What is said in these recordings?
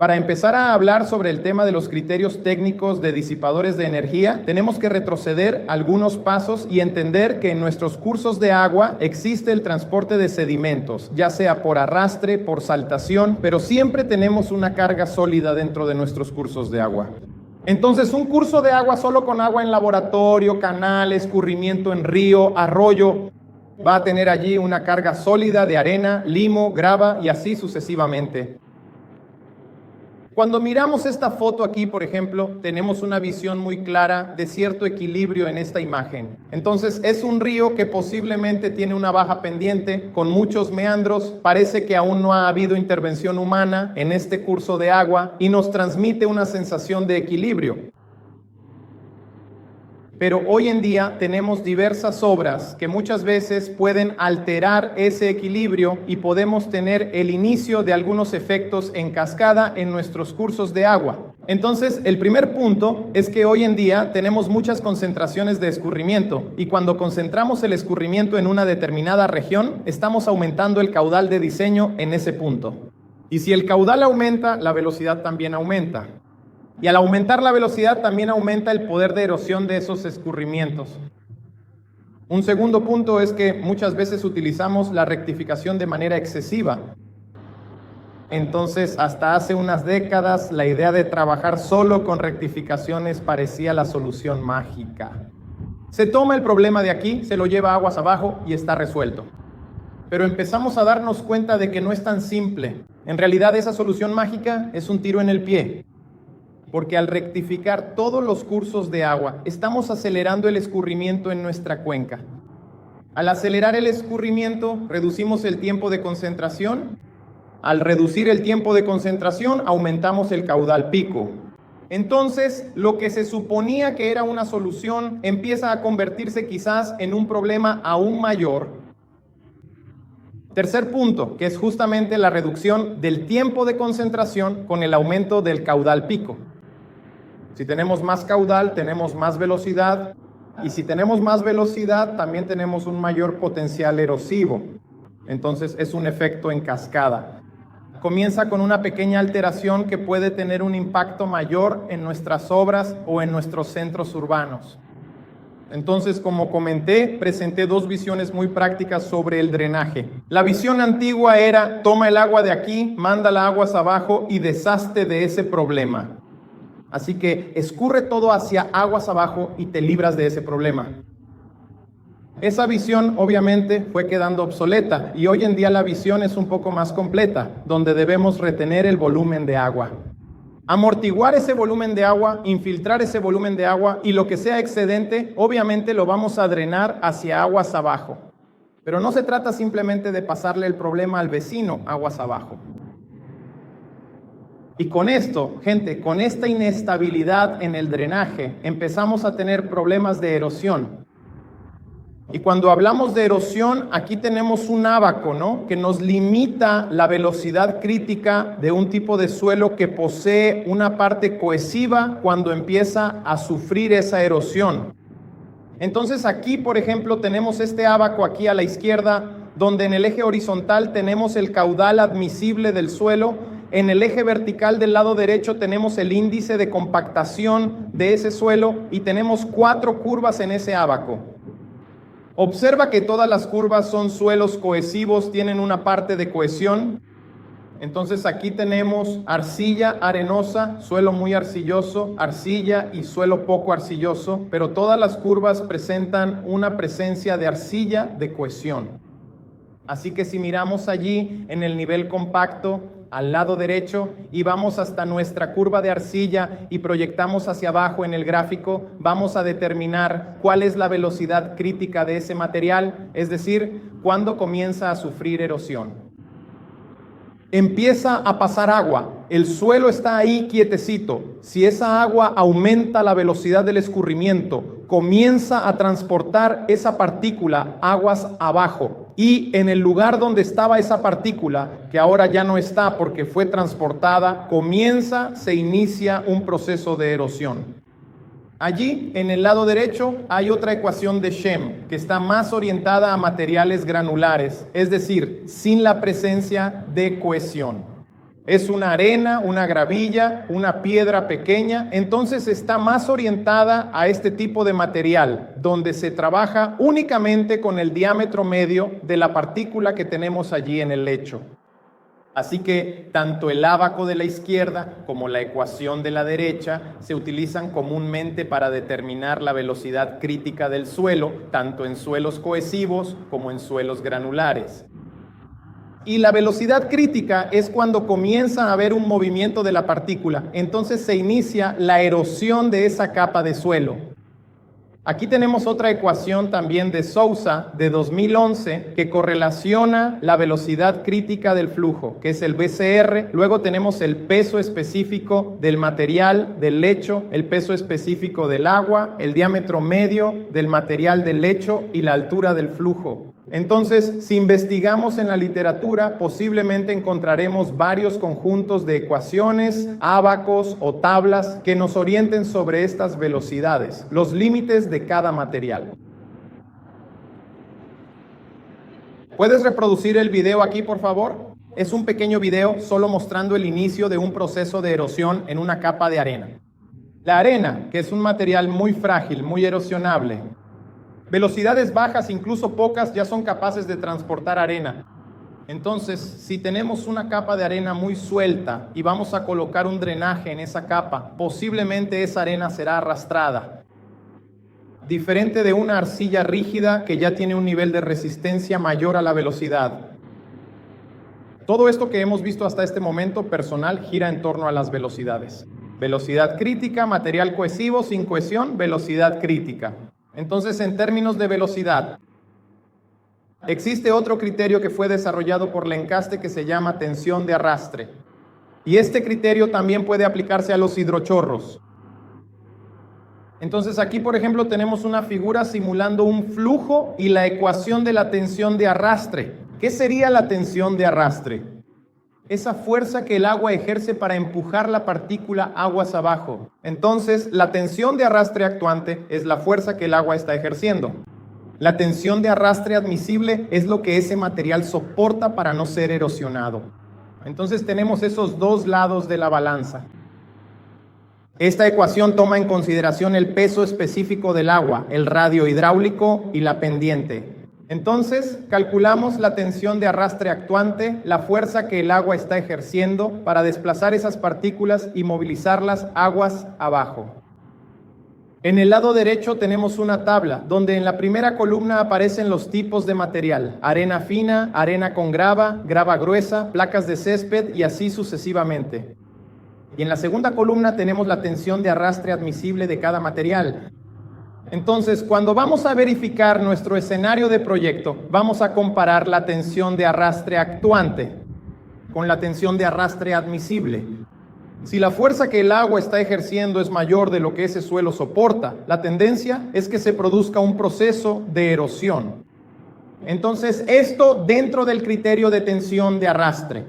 Para empezar a hablar sobre el tema de los criterios técnicos de disipadores de energía, tenemos que retroceder algunos pasos y entender que en nuestros cursos de agua existe el transporte de sedimentos, ya sea por arrastre, por saltación, pero siempre tenemos una carga sólida dentro de nuestros cursos de agua. Entonces, un curso de agua solo con agua en laboratorio, canal, escurrimiento en río, arroyo, va a tener allí una carga sólida de arena, limo, grava y así sucesivamente. Cuando miramos esta foto aquí, por ejemplo, tenemos una visión muy clara de cierto equilibrio en esta imagen. Entonces, es un río que posiblemente tiene una baja pendiente, con muchos meandros. Parece que aún no ha habido intervención humana en este curso de agua y nos transmite una sensación de equilibrio. Pero hoy en día tenemos diversas obras que muchas veces pueden alterar ese equilibrio y podemos tener el inicio de algunos efectos en cascada en nuestros cursos de agua. Entonces, el primer punto es que hoy en día tenemos muchas concentraciones de escurrimiento y cuando concentramos el escurrimiento en una determinada región, estamos aumentando el caudal de diseño en ese punto. Y si el caudal aumenta, la velocidad también aumenta. Y al aumentar la velocidad también aumenta el poder de erosión de esos escurrimientos. Un segundo punto es que muchas veces utilizamos la rectificación de manera excesiva. Entonces, hasta hace unas décadas, la idea de trabajar solo con rectificaciones parecía la solución mágica. Se toma el problema de aquí, se lo lleva aguas abajo y está resuelto. Pero empezamos a darnos cuenta de que no es tan simple. En realidad, esa solución mágica es un tiro en el pie. Porque al rectificar todos los cursos de agua, estamos acelerando el escurrimiento en nuestra cuenca. Al acelerar el escurrimiento, reducimos el tiempo de concentración. Al reducir el tiempo de concentración, aumentamos el caudal pico. Entonces, lo que se suponía que era una solución empieza a convertirse quizás en un problema aún mayor. Tercer punto, que es justamente la reducción del tiempo de concentración con el aumento del caudal pico. Si tenemos más caudal, tenemos más velocidad, y si tenemos más velocidad, también tenemos un mayor potencial erosivo. Entonces, es un efecto en cascada. Comienza con una pequeña alteración que puede tener un impacto mayor en nuestras obras o en nuestros centros urbanos. Entonces, como comenté, presenté dos visiones muy prácticas sobre el drenaje. La visión antigua era, toma el agua de aquí, mándala aguas abajo y deshazte de ese problema. Así que escurre todo hacia aguas abajo y te libras de ese problema. Esa visión obviamente fue quedando obsoleta y hoy en día la visión es un poco más completa, donde debemos retener el volumen de agua. Amortiguar ese volumen de agua, infiltrar ese volumen de agua y lo que sea excedente, obviamente lo vamos a drenar hacia aguas abajo. Pero no se trata simplemente de pasarle el problema al vecino aguas abajo. Y con esto, gente, con esta inestabilidad en el drenaje, empezamos a tener problemas de erosión. Y cuando hablamos de erosión, aquí tenemos un ábaco, ¿no? Que nos limita la velocidad crítica de un tipo de suelo que posee una parte cohesiva cuando empieza a sufrir esa erosión. Entonces aquí, por ejemplo, tenemos este ábaco aquí a la izquierda, donde en el eje horizontal tenemos el caudal admisible del suelo. En el eje vertical del lado derecho tenemos el índice de compactación de ese suelo y tenemos 4 curvas en ese ábaco. Observa que todas las curvas son suelos cohesivos, tienen una parte de cohesión. Entonces aquí tenemos arcilla arenosa, suelo muy arcilloso, arcilla y suelo poco arcilloso, pero todas las curvas presentan una presencia de arcilla de cohesión. Así que si miramos allí en el nivel compacto, al lado derecho, y vamos hasta nuestra curva de arcilla y proyectamos hacia abajo en el gráfico, vamos a determinar cuál es la velocidad crítica de ese material, es decir, cuándo comienza a sufrir erosión. Empieza a pasar agua, el suelo está ahí quietecito. Si esa agua aumenta la velocidad del escurrimiento, comienza a transportar esa partícula aguas abajo. Y en el lugar donde estaba esa partícula, que ahora ya no está porque fue transportada, se inicia un proceso de erosión. Allí, en el lado derecho, hay otra ecuación de Shem, que está más orientada a materiales granulares, es decir, sin la presencia de cohesión. Es una arena, una gravilla, una piedra pequeña, entonces está más orientada a este tipo de material, donde se trabaja únicamente con el diámetro medio de la partícula que tenemos allí en el lecho. Así que tanto el ábaco de la izquierda como la ecuación de la derecha se utilizan comúnmente para determinar la velocidad crítica del suelo, tanto en suelos cohesivos como en suelos granulares. Y la velocidad crítica es cuando comienza a haber un movimiento de la partícula. Entonces se inicia la erosión de esa capa de suelo. Aquí tenemos otra ecuación también de Sousa de 2011 que correlaciona la velocidad crítica del flujo, que es el BCR. Luego tenemos el peso específico del material del lecho, el peso específico del agua, el diámetro medio del material del lecho y la altura del flujo. Entonces, si investigamos en la literatura, posiblemente encontraremos varios conjuntos de ecuaciones, ábacos o tablas que nos orienten sobre estas velocidades, los límites de cada material. ¿Puedes reproducir el video aquí, por favor? Es un pequeño video solo mostrando el inicio de un proceso de erosión en una capa de arena. La arena, que es un material muy frágil, muy erosionable, velocidades bajas, incluso pocas, ya son capaces de transportar arena. Entonces, si tenemos una capa de arena muy suelta y vamos a colocar un drenaje en esa capa, posiblemente esa arena será arrastrada. Diferente de una arcilla rígida que ya tiene un nivel de resistencia mayor a la velocidad. Todo esto que hemos visto hasta este momento personal gira en torno a las velocidades. Velocidad crítica, material cohesivo, sin cohesión, velocidad crítica. Entonces, en términos de velocidad, existe otro criterio que fue desarrollado por Lancaster que se llama tensión de arrastre. Y este criterio también puede aplicarse a los hidrochorros. Entonces, aquí, por ejemplo, tenemos una figura simulando un flujo y la ecuación de la tensión de arrastre. ¿Qué sería la tensión de arrastre? Esa fuerza que el agua ejerce para empujar la partícula aguas abajo. Entonces, la tensión de arrastre actuante es la fuerza que el agua está ejerciendo. La tensión de arrastre admisible es lo que ese material soporta para no ser erosionado. Entonces, tenemos esos dos lados de la balanza. Esta ecuación toma en consideración el peso específico del agua, el radio hidráulico y la pendiente. Entonces, calculamos la tensión de arrastre actuante, la fuerza que el agua está ejerciendo para desplazar esas partículas y movilizarlas aguas abajo. En el lado derecho tenemos una tabla, donde en la primera columna aparecen los tipos de material: arena fina, arena con grava, grava gruesa, placas de césped y así sucesivamente. Y en la segunda columna tenemos la tensión de arrastre admisible de cada material. Entonces, cuando vamos a verificar nuestro escenario de proyecto, vamos a comparar la tensión de arrastre actuante con la tensión de arrastre admisible. Si la fuerza que el agua está ejerciendo es mayor de lo que ese suelo soporta, la tendencia es que se produzca un proceso de erosión. Entonces, esto dentro del criterio de tensión de arrastre.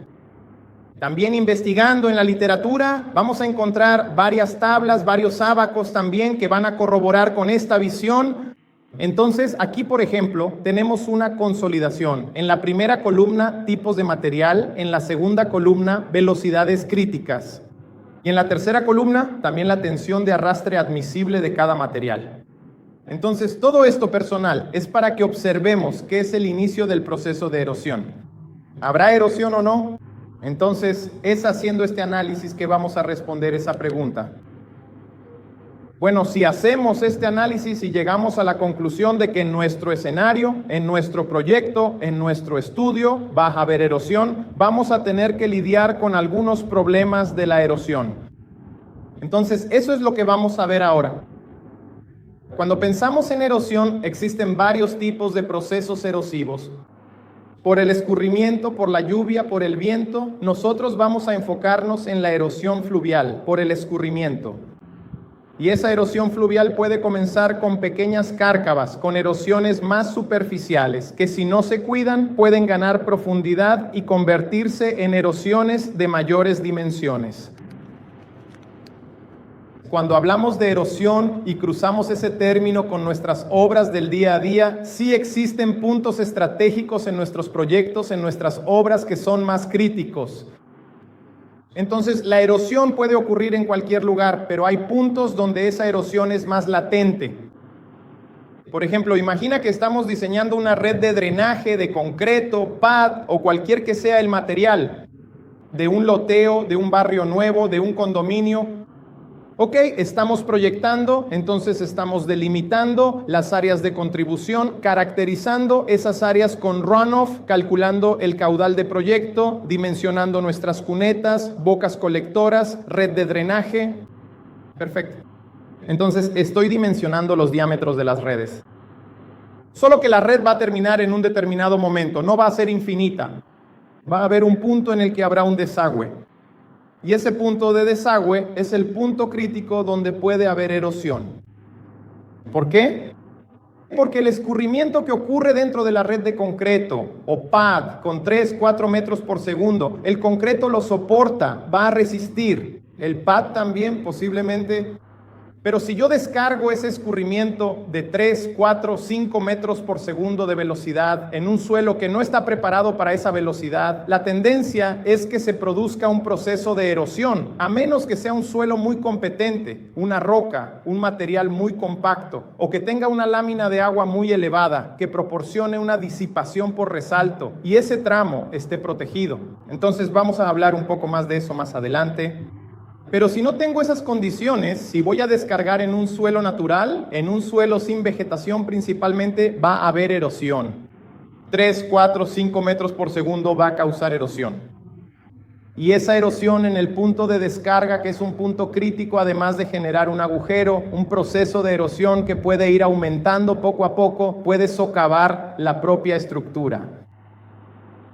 También investigando en la literatura vamos a encontrar varias tablas, varios ábacos también que van a corroborar con esta visión. Entonces aquí, por ejemplo, tenemos una consolidación. En la primera columna, tipos de material. En la segunda columna, velocidades críticas. Y en la tercera columna, también la tensión de arrastre admisible de cada material. Entonces todo esto, personal, es para que observemos qué es el inicio del proceso de erosión. ¿Habrá erosión o no? Entonces, es haciendo este análisis que vamos a responder esa pregunta. Bueno, si hacemos este análisis y llegamos a la conclusión de que en nuestro escenario, en nuestro proyecto, en nuestro estudio, va a haber erosión, vamos a tener que lidiar con algunos problemas de la erosión. Entonces, eso es lo que vamos a ver ahora. Cuando pensamos en erosión, existen varios tipos de procesos erosivos. Por el escurrimiento, por la lluvia, por el viento, nosotros vamos a enfocarnos en la erosión fluvial, por el escurrimiento. Y esa erosión fluvial puede comenzar con pequeñas cárcavas, con erosiones más superficiales, que si no se cuidan pueden ganar profundidad y convertirse en erosiones de mayores dimensiones. Cuando hablamos de erosión y cruzamos ese término con nuestras obras del día a día, sí existen puntos estratégicos en nuestros proyectos, en nuestras obras que son más críticos. Entonces, la erosión puede ocurrir en cualquier lugar, pero hay puntos donde esa erosión es más latente. Por ejemplo, imagina que estamos diseñando una red de drenaje de concreto, pad o cualquier que sea el material de un loteo, de un barrio nuevo, de un condominio. Ok, estamos proyectando, entonces estamos delimitando las áreas de contribución, caracterizando esas áreas con runoff, calculando el caudal de proyecto, dimensionando nuestras cunetas, bocas colectoras, red de drenaje. Perfecto. Entonces estoy dimensionando los diámetros de las redes. Solo que la red va a terminar en un determinado momento, no va a ser infinita. Va a haber un punto en el que habrá un desagüe. Y ese punto de desagüe es el punto crítico donde puede haber erosión. ¿Por qué? Porque el escurrimiento que ocurre dentro de la red de concreto o pad con 3-4 metros por segundo, el concreto lo soporta, va a resistir. El pad también posiblemente. Pero si yo descargo ese escurrimiento de 3, 4, 5 metros por segundo de velocidad en un suelo que no está preparado para esa velocidad, la tendencia es que se produzca un proceso de erosión, a menos que sea un suelo muy competente, una roca, un material muy compacto, o que tenga una lámina de agua muy elevada, que proporcione una disipación por resalto, y ese tramo esté protegido. Entonces vamos a hablar un poco más de eso más adelante. Pero si no tengo esas condiciones, si voy a descargar en un suelo natural, en un suelo sin vegetación principalmente, va a haber erosión. 3, 4, 5 metros por segundo va a causar erosión. Y esa erosión en el punto de descarga, que es un punto crítico, además de generar un agujero, un proceso de erosión que puede ir aumentando poco a poco, puede socavar la propia estructura.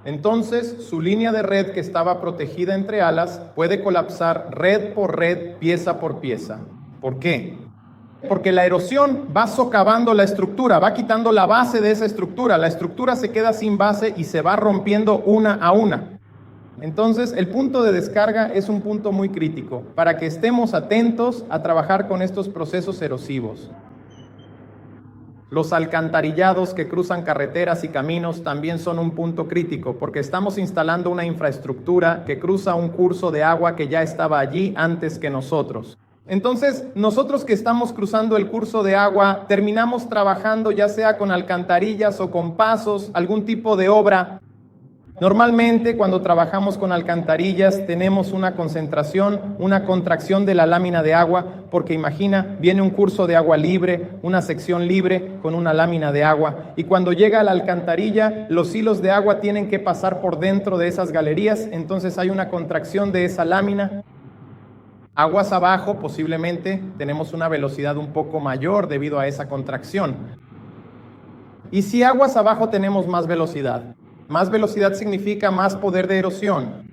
Entonces, su línea de red que estaba protegida entre alas puede colapsar red por red, pieza por pieza. ¿Por qué? Porque la erosión va socavando la estructura, va quitando la base de esa estructura. La estructura se queda sin base y se va rompiendo una a una. Entonces, el punto de descarga es un punto muy crítico para que estemos atentos a trabajar con estos procesos erosivos. Los alcantarillados que cruzan carreteras y caminos también son un punto crítico porque estamos instalando una infraestructura que cruza un curso de agua que ya estaba allí antes que nosotros. Entonces, nosotros que estamos cruzando el curso de agua, terminamos trabajando ya sea con alcantarillas o con pasos, algún tipo de obra. Normalmente cuando trabajamos con alcantarillas tenemos una concentración, una contracción de la lámina de agua, porque imagina, viene un curso de agua libre, una sección libre con una lámina de agua, y cuando llega a la alcantarilla, los hilos de agua tienen que pasar por dentro de esas galerías, entonces hay una contracción de esa lámina. Aguas abajo, posiblemente tenemos una velocidad un poco mayor debido a esa contracción. Y si aguas abajo tenemos más velocidad. Más velocidad significa más poder de erosión.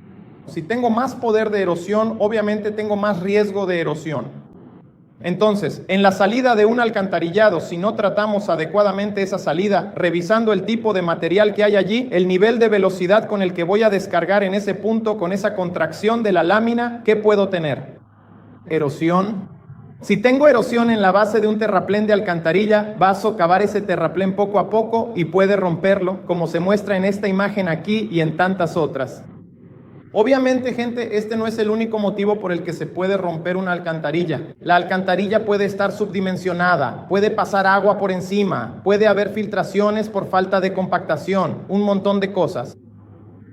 Si tengo más poder de erosión, obviamente tengo más riesgo de erosión. Entonces, en la salida de un alcantarillado, si no tratamos adecuadamente esa salida, revisando el tipo de material que hay allí, el nivel de velocidad con el que voy a descargar en ese punto, con esa contracción de la lámina, ¿qué puedo tener? Erosión. Si tengo erosión en la base de un terraplén de alcantarilla, va a socavar ese terraplén poco a poco y puede romperlo, como se muestra en esta imagen aquí y en tantas otras. Obviamente, gente, este no es el único motivo por el que se puede romper una alcantarilla. La alcantarilla puede estar subdimensionada, puede pasar agua por encima, puede haber filtraciones por falta de compactación, un montón de cosas.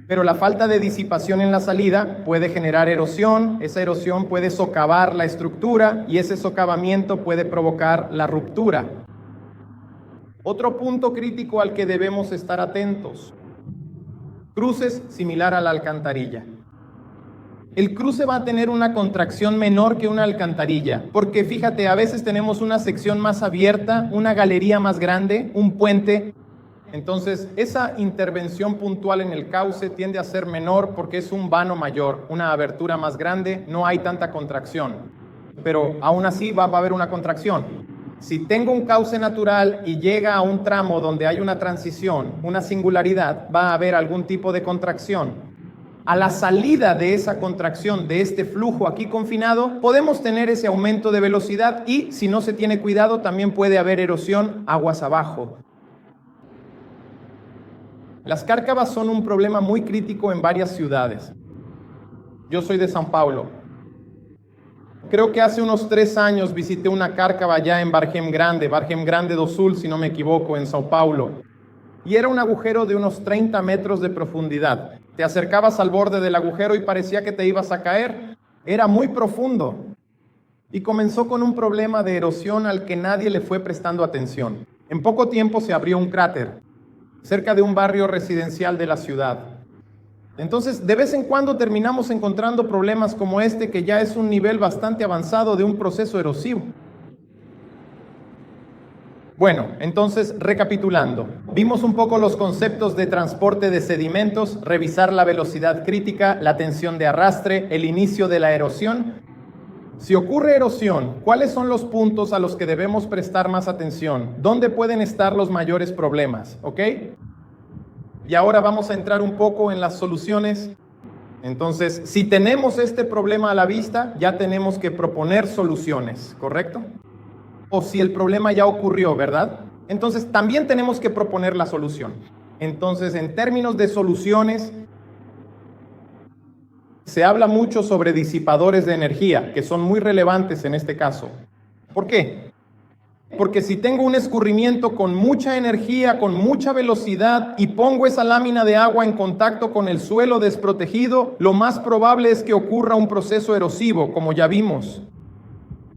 Pero la falta de disipación en la salida puede generar erosión, esa erosión puede socavar la estructura y ese socavamiento puede provocar la ruptura. Otro punto crítico al que debemos estar atentos: cruces similar a la alcantarilla. El cruce va a tener una contracción menor que una alcantarilla, porque fíjate, a veces tenemos una sección más abierta, una galería más grande, un puente. Entonces, esa intervención puntual en el cauce tiende a ser menor porque es un vano mayor, una abertura más grande, no hay tanta contracción. Pero aún así va a haber una contracción. Si tengo un cauce natural y llega a un tramo donde hay una transición, una singularidad, va a haber algún tipo de contracción. A la salida de esa contracción, de este flujo aquí confinado, podemos tener ese aumento de velocidad y, si no se tiene cuidado, también puede haber erosión aguas abajo. Las cárcavas son un problema muy crítico en varias ciudades. Yo soy de São Paulo. Creo que hace unos 3 años visité una cárcava allá en Vargem Grande do Sul, si no me equivoco, en São Paulo. Y era un agujero de unos 30 metros de profundidad. Te acercabas al borde del agujero y parecía que te ibas a caer. Era muy profundo. Y comenzó con un problema de erosión al que nadie le fue prestando atención. En poco tiempo se abrió un cráter cerca de un barrio residencial de la ciudad. Entonces, de vez en cuando terminamos encontrando problemas como este, que ya es un nivel bastante avanzado de un proceso erosivo. Bueno, entonces, recapitulando, vimos un poco los conceptos de transporte de sedimentos, revisar la velocidad crítica, la tensión de arrastre, el inicio de la erosión. Si ocurre erosión, ¿cuáles son los puntos a los que debemos prestar más atención? ¿Dónde pueden estar los mayores problemas? ¿Ok? Y ahora vamos a entrar un poco en las soluciones. Entonces, si tenemos este problema a la vista, ya tenemos que proponer soluciones, ¿correcto? O si el problema ya ocurrió, ¿verdad? Entonces, también tenemos que proponer la solución. Entonces, en términos de soluciones, se habla mucho sobre disipadores de energía, que son muy relevantes en este caso. ¿Por qué? Porque si tengo un escurrimiento con mucha energía, con mucha velocidad, y pongo esa lámina de agua en contacto con el suelo desprotegido, lo más probable es que ocurra un proceso erosivo, como ya vimos.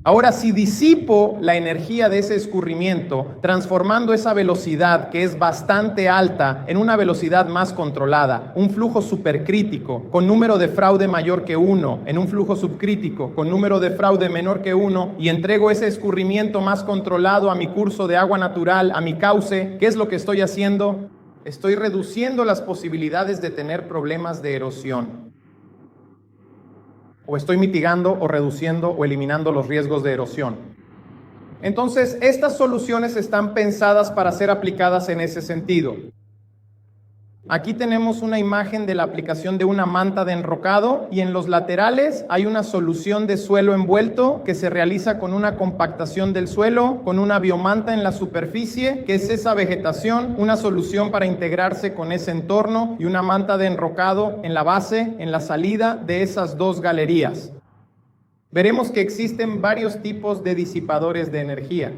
Ahora, si disipo la energía de ese escurrimiento, transformando esa velocidad, que es bastante alta, en una velocidad más controlada, un flujo supercrítico, con número de fraude mayor que 1, en un flujo subcrítico, con número de fraude menor que 1, y entrego ese escurrimiento más controlado a mi curso de agua natural, a mi cauce, ¿qué es lo que estoy haciendo? Estoy reduciendo las posibilidades de tener problemas de erosión. O estoy mitigando o reduciendo o eliminando los riesgos de erosión. Entonces, estas soluciones están pensadas para ser aplicadas en ese sentido. Aquí tenemos una imagen de la aplicación de una manta de enrocado y en los laterales hay una solución de suelo envuelto que se realiza con una compactación del suelo, con una biomanta en la superficie, que es esa vegetación, una solución para integrarse con ese entorno y una manta de enrocado en la base, en la salida de esas dos galerías. Veremos que existen varios tipos de disipadores de energía.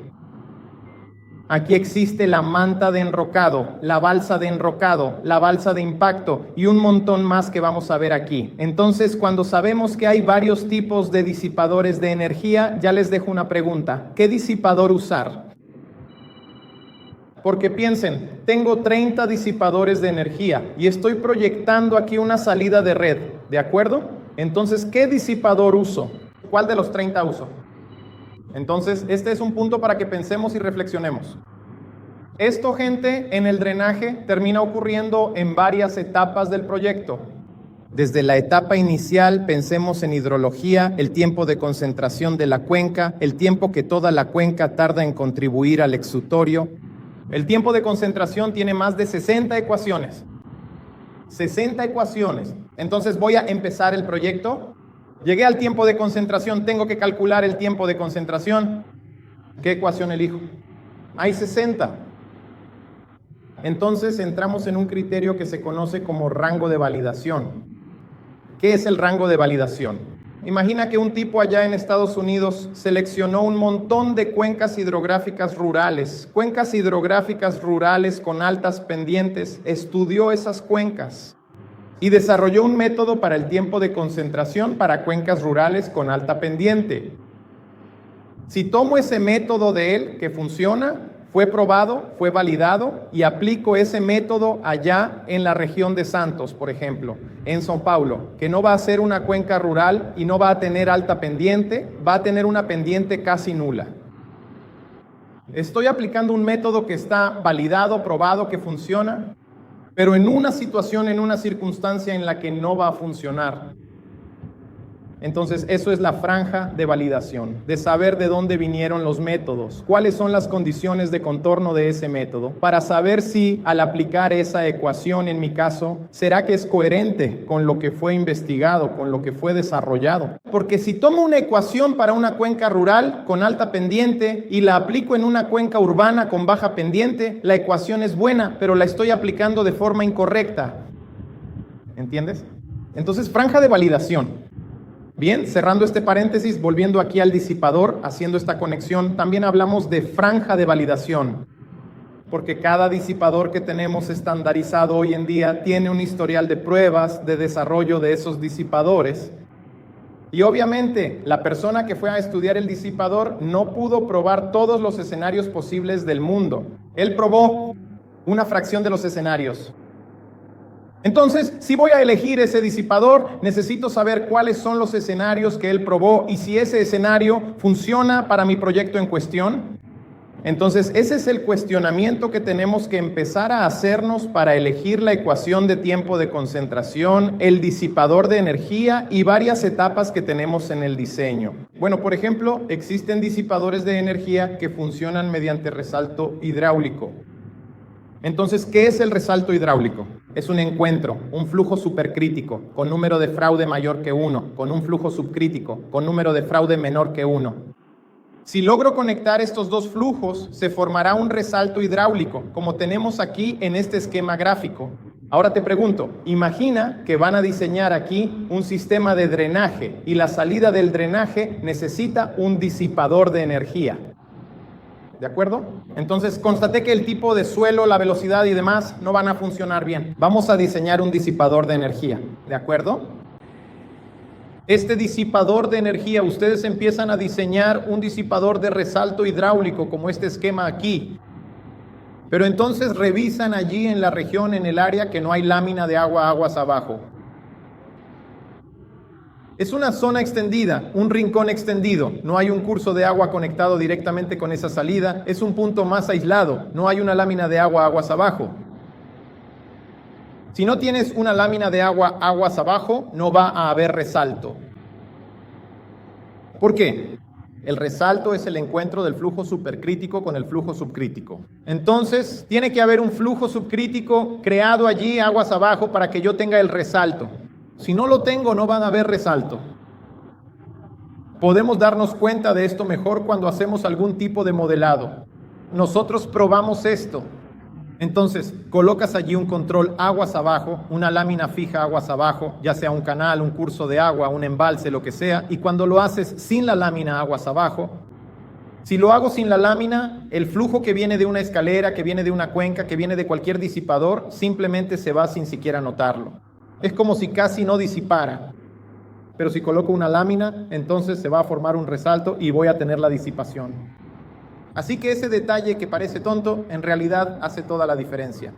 Aquí existe la manta de enrocado, la balsa de enrocado, la balsa de impacto y un montón más que vamos a ver aquí. Entonces, cuando sabemos que hay varios tipos de disipadores de energía, ya les dejo una pregunta. ¿Qué disipador usar? Porque piensen, tengo 30 disipadores de energía y estoy proyectando aquí una salida de red, ¿de acuerdo? Entonces, ¿qué disipador uso? ¿Cuál de los 30 uso? Entonces, este es un punto para que pensemos y reflexionemos. Esto, gente, en el drenaje termina ocurriendo en varias etapas del proyecto. Desde la etapa inicial, pensemos en hidrología, el tiempo de concentración de la cuenca, el tiempo que toda la cuenca tarda en contribuir al exutorio. El tiempo de concentración tiene más de 60 ecuaciones. 60 ecuaciones. Entonces voy a empezar el proyecto. Llegué al tiempo de concentración, tengo que calcular el tiempo de concentración. ¿Qué ecuación elijo? Hay 60. Entonces entramos en un criterio que se conoce como rango de validación. ¿Qué es el rango de validación? Imagina que un tipo allá en Estados Unidos seleccionó un montón de cuencas hidrográficas rurales con altas pendientes, estudió esas cuencas y desarrolló un método para el tiempo de concentración para cuencas rurales con alta pendiente. Si tomo ese método de él que funciona, fue probado, fue validado y aplico ese método allá en la región de Santos, por ejemplo, en São Paulo, que no va a ser una cuenca rural y no va a tener alta pendiente, va a tener una pendiente casi nula. Estoy aplicando un método que está validado, probado, que funciona, pero en una situación, en una circunstancia en la que no va a funcionar. Entonces, eso es la franja de validación, de saber de dónde vinieron los métodos, cuáles son las condiciones de contorno de ese método, para saber si al aplicar esa ecuación, en mi caso, ¿será que es coherente con lo que fue investigado, con lo que fue desarrollado? Porque si tomo una ecuación para una cuenca rural con alta pendiente y la aplico en una cuenca urbana con baja pendiente, la ecuación es buena, pero la estoy aplicando de forma incorrecta. ¿Entiendes? Entonces, franja de validación. Bien, cerrando este paréntesis, volviendo aquí al disipador, haciendo esta conexión, también hablamos de franja de validación, porque cada disipador que tenemos estandarizado hoy en día tiene un historial de pruebas de desarrollo de esos disipadores. Y obviamente, la persona que fue a estudiar el disipador no pudo probar todos los escenarios posibles del mundo. Él probó una fracción de los escenarios. Entonces, si voy a elegir ese disipador, necesito saber cuáles son los escenarios que él probó y si ese escenario funciona para mi proyecto en cuestión. Entonces, ese es el cuestionamiento que tenemos que empezar a hacernos para elegir la ecuación de tiempo de concentración, el disipador de energía y varias etapas que tenemos en el diseño. Bueno, por ejemplo, existen disipadores de energía que funcionan mediante resalto hidráulico. Entonces, ¿qué es el resalto hidráulico? Es un encuentro, un flujo supercrítico, con número de fraude mayor que 1, con un flujo subcrítico, con número de fraude menor que 1. Si logro conectar estos dos flujos, se formará un resalto hidráulico, como tenemos aquí en este esquema gráfico. Ahora te pregunto, imagina que van a diseñar aquí un sistema de drenaje y la salida del drenaje necesita un disipador de energía. ¿De acuerdo? Entonces constaté que el tipo de suelo, la velocidad y demás no van a funcionar bien. Vamos a diseñar un disipador de energía. ¿De acuerdo? Este disipador de energía, ustedes empiezan a diseñar un disipador de resalto hidráulico como este esquema aquí. Pero entonces revisan allí en la región, en el área, que no hay lámina de agua aguas abajo. Es una zona extendida, un rincón extendido. No hay un curso de agua conectado directamente con esa salida. Es un punto más aislado. No hay una lámina de agua aguas abajo. Si no tienes una lámina de agua aguas abajo, no va a haber resalto. ¿Por qué? El resalto es el encuentro del flujo supercrítico con el flujo subcrítico. Entonces, tiene que haber un flujo subcrítico creado allí aguas abajo para que yo tenga el resalto. Si no lo tengo, no van a haber resalto. Podemos darnos cuenta de esto mejor cuando hacemos algún tipo de modelado. Nosotros probamos esto. Entonces, colocas allí un control aguas abajo, una lámina fija aguas abajo, ya sea un canal, un curso de agua, un embalse, lo que sea, y cuando lo haces sin la lámina aguas abajo, si lo hago sin la lámina, el flujo que viene de una escalera, que viene de una cuenca, que viene de cualquier disipador, simplemente se va sin siquiera notarlo. Es como si casi no disipara. Pero si coloco una lámina, entonces se va a formar un resalto y voy a tener la disipación. Así que ese detalle que parece tonto, en realidad hace toda la diferencia.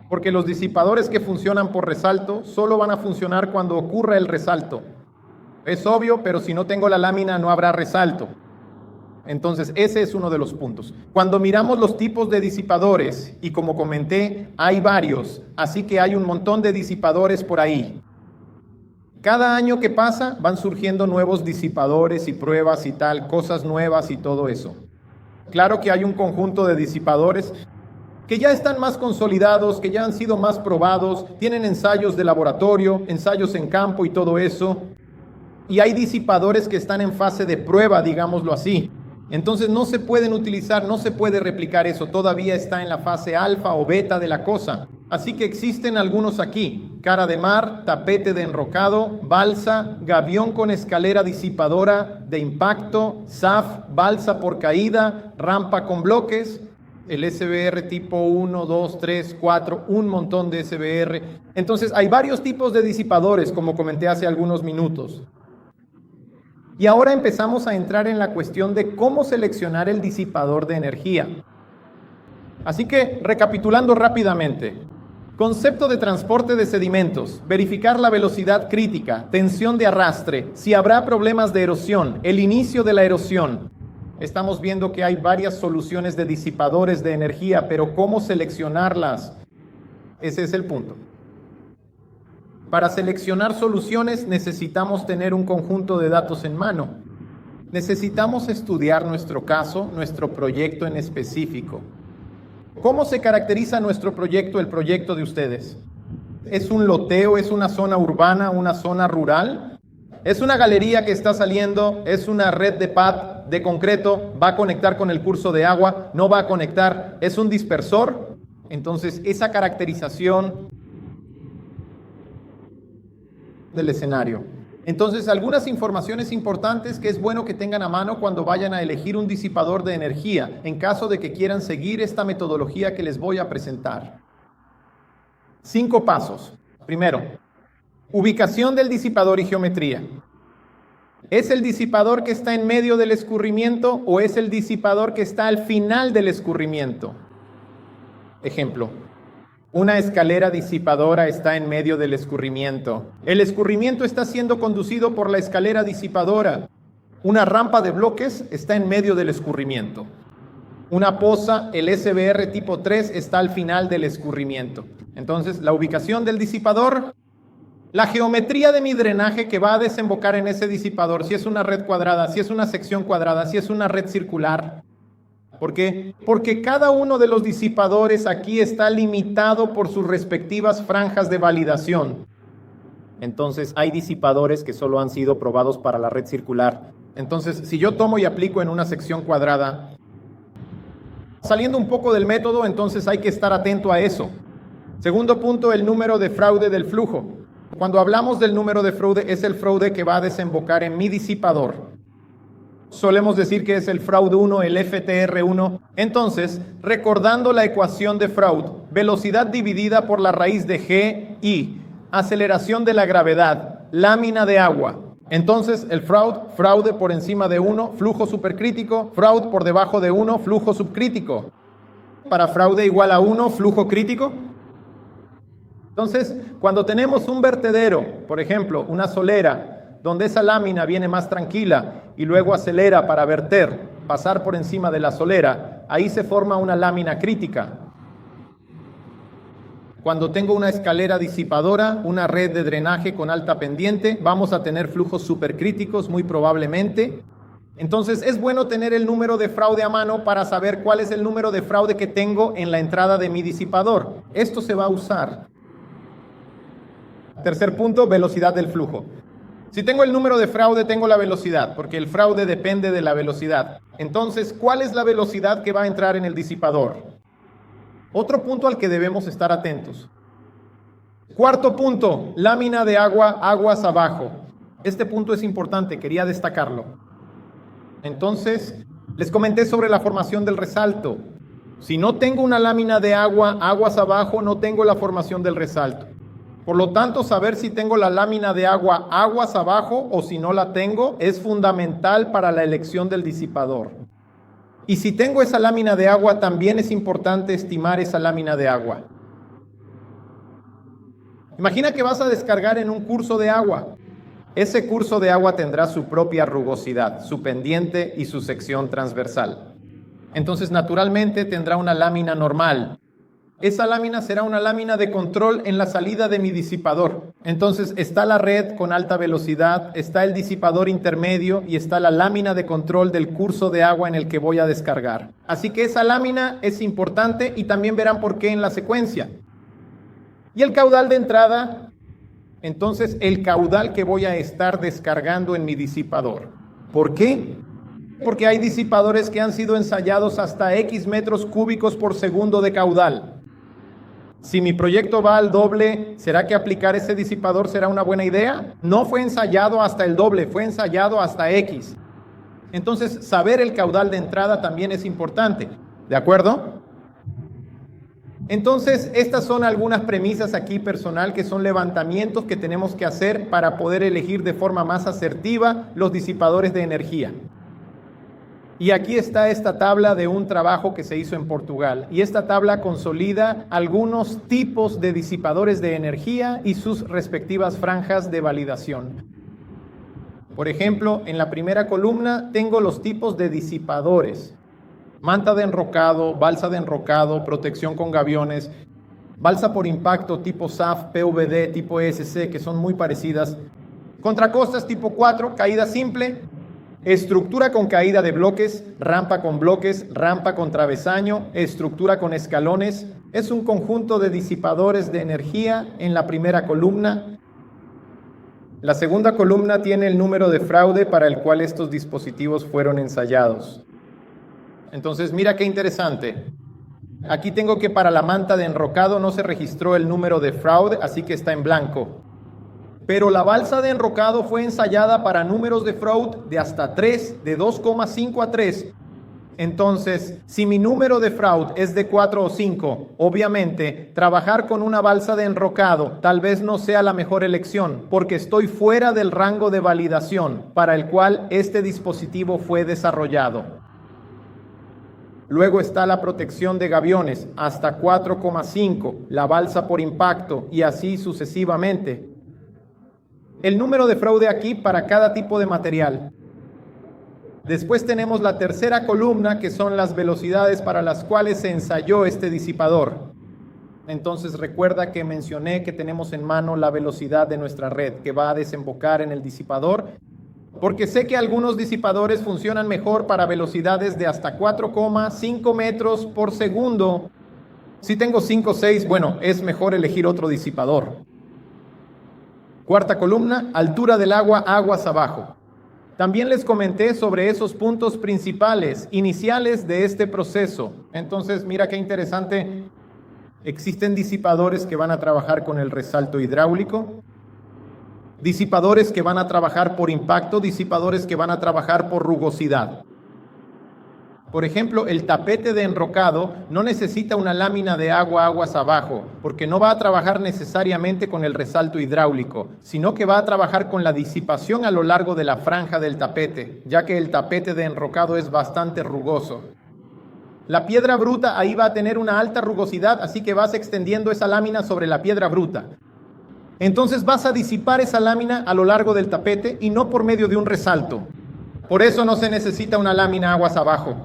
Porque los disipadores que funcionan por resalto solo van a funcionar cuando ocurra el resalto. Es obvio, pero si no tengo la lámina no habrá resalto. Entonces, ese es uno de los puntos. Cuando miramos los tipos de disipadores, y como comenté, hay varios, así que hay un montón de disipadores por ahí. Cada año que pasa van surgiendo nuevos disipadores y pruebas y tal, cosas nuevas y todo eso. Claro que hay un conjunto de disipadores que ya están más consolidados, que ya han sido más probados, tienen ensayos de laboratorio, ensayos en campo y todo eso. Y hay disipadores que están en fase de prueba, digámoslo así. Entonces no se pueden utilizar, no se puede replicar eso, todavía está en la fase alfa o beta de la cosa. Así que existen algunos aquí: cara de mar, tapete de enrocado, balsa, gavión con escalera disipadora de impacto, SAF, balsa por caída, rampa con bloques, el SBR tipo 1, 2, 3, 4, un montón de SBR. Entonces hay varios tipos de disipadores, como comenté hace algunos minutos. Y ahora empezamos a entrar en la cuestión de cómo seleccionar el disipador de energía. Así que, recapitulando rápidamente: concepto de transporte de sedimentos, verificar la velocidad crítica, tensión de arrastre, si habrá problemas de erosión, el inicio de la erosión. Estamos viendo que hay varias soluciones de disipadores de energía, pero ¿cómo seleccionarlas? Ese es el punto. Para seleccionar soluciones necesitamos tener un conjunto de datos en mano. Necesitamos estudiar nuestro caso, nuestro proyecto en específico. ¿Cómo se caracteriza nuestro proyecto, el proyecto de ustedes? ¿Es un loteo? ¿Es una zona urbana? ¿Una zona rural? ¿Es una galería que está saliendo? ¿Es una red de pad de concreto? ¿Va a conectar con el curso de agua? ¿No va a conectar? ¿Es un dispersor? Entonces, esa caracterización del escenario. Entonces, algunas informaciones importantes que es bueno que tengan a mano cuando vayan a elegir un disipador de energía, en caso de que quieran seguir esta metodología que les voy a presentar. 5 pasos. Primero, ubicación del disipador y geometría. ¿Es el disipador que está en medio del escurrimiento o es el disipador que está al final del escurrimiento? Ejemplo. Una escalera disipadora está en medio del escurrimiento. El escurrimiento está siendo conducido por la escalera disipadora. Una rampa de bloques está en medio del escurrimiento. Una poza, el SBR tipo 3, está al final del escurrimiento. Entonces, la ubicación del disipador, la geometría de mi drenaje que va a desembocar en ese disipador, si es una red cuadrada, si es una sección cuadrada, si es una red circular. ¿Por qué? Porque cada uno de los disipadores aquí está limitado por sus respectivas franjas de validación. Entonces, hay disipadores que solo han sido probados para la red circular. Entonces, si yo tomo y aplico en una sección cuadrada, saliendo un poco del método, entonces hay que estar atento a eso. Segundo punto, el número de fraude del flujo. Cuando hablamos del número de fraude, es el fraude que va a desembocar en mi disipador. Solemos decir que es el FRAUD 1, el FTR1. Entonces, recordando la ecuación de FRAUD, velocidad dividida por la raíz de G, I, aceleración de la gravedad, lámina de agua. Entonces, el FRAUD, fraude por encima de 1, flujo supercrítico, FRAUD por debajo de 1, flujo subcrítico. Para fraude igual a 1, flujo crítico. Entonces, cuando tenemos un vertedero, por ejemplo, una solera, donde esa lámina viene más tranquila y luego acelera para verter, pasar por encima de la solera, ahí se forma una lámina crítica. Cuando tengo una escalera disipadora, una red de drenaje con alta pendiente, vamos a tener flujos supercríticos muy probablemente. Entonces es bueno tener el número de fraude a mano para saber cuál es el número de fraude que tengo en la entrada de mi disipador. Esto se va a usar. Tercer punto, velocidad del flujo. Si tengo el número de fraude, tengo la velocidad, porque el fraude depende de la velocidad. Entonces, ¿cuál es la velocidad que va a entrar en el disipador? Otro punto al que debemos estar atentos. Cuarto punto, lámina de agua, aguas abajo. Este punto es importante, quería destacarlo. Entonces, les comenté sobre la formación del resalto. Si no tengo una lámina de agua, aguas abajo, no tengo la formación del resalto. Por lo tanto, saber si tengo la lámina de agua aguas abajo o si no la tengo es fundamental para la elección del disipador. Y si tengo esa lámina de agua, también es importante estimar esa lámina de agua. Imagina que vas a descargar en un curso de agua. Ese curso de agua tendrá su propia rugosidad, su pendiente y su sección transversal. Entonces, naturalmente, tendrá una lámina normal. Esa lámina será una lámina de control en la salida de mi disipador. Entonces está la red con alta velocidad, está el disipador intermedio y está la lámina de control del curso de agua en el que voy a descargar. Así que esa lámina es importante y también verán por qué en la secuencia. Y el caudal de entrada, entonces el caudal que voy a estar descargando en mi disipador. ¿Por qué? Porque hay disipadores que han sido ensayados hasta X metros cúbicos por segundo de caudal. Si mi proyecto va al doble, ¿será que aplicar ese disipador será una buena idea? No fue ensayado hasta el doble, fue ensayado hasta X. Entonces, saber el caudal de entrada también es importante. ¿De acuerdo? Entonces, estas son algunas premisas aquí personal que son levantamientos que tenemos que hacer para poder elegir de forma más asertiva los disipadores de energía. Y aquí está esta tabla de un trabajo que se hizo en Portugal. Y esta tabla consolida algunos tipos de disipadores de energía y sus respectivas franjas de validación. Por ejemplo, en la primera columna tengo los tipos de disipadores. Manta de enrocado, balsa de enrocado, protección con gaviones, balsa por impacto tipo SAF, PVD, tipo ESC, que son muy parecidas. Contracostas tipo 4, caída simple. Estructura con caída de bloques, rampa con bloques, rampa con travesaño, estructura con escalones. Es un conjunto de disipadores de energía en la primera columna. La segunda columna tiene el número de fraude para el cual estos dispositivos fueron ensayados. Entonces, mira qué interesante. Aquí tengo que para la manta de enrocado no se registró el número de fraude, así que está en blanco. Pero la balsa de enrocado fue ensayada para números de Froude de hasta 3, de 2,5 a 3. Entonces, si mi número de Froude es de 4 o 5, obviamente, trabajar con una balsa de enrocado tal vez no sea la mejor elección, porque estoy fuera del rango de validación para el cual este dispositivo fue desarrollado. Luego está la protección de gaviones, hasta 4,5, la balsa por impacto y así sucesivamente. El número de Froude aquí para cada tipo de material. Después tenemos la tercera columna, que son las velocidades para las cuales se ensayó este disipador. Entonces recuerda que mencioné que tenemos en mano la velocidad de nuestra red, que va a desembocar en el disipador, porque sé que algunos disipadores funcionan mejor para velocidades de hasta 4,5 metros por segundo. Si tengo 5 o 6, bueno, es mejor elegir otro disipador. Cuarta columna, altura del agua, aguas abajo. También les comenté sobre esos puntos principales, iniciales de este proceso. Entonces, mira qué interesante. Existen disipadores que van a trabajar con el resalto hidráulico, disipadores que van a trabajar por impacto, disipadores que van a trabajar por rugosidad. Por ejemplo, el tapete de enrocado no necesita una lámina de agua aguas abajo, porque no va a trabajar necesariamente con el resalto hidráulico, sino que va a trabajar con la disipación a lo largo de la franja del tapete, ya que el tapete de enrocado es bastante rugoso. La piedra bruta ahí va a tener una alta rugosidad, así que vas extendiendo esa lámina sobre la piedra bruta. Entonces vas a disipar esa lámina a lo largo del tapete y no por medio de un resalto. Por eso no se necesita una lámina aguas abajo.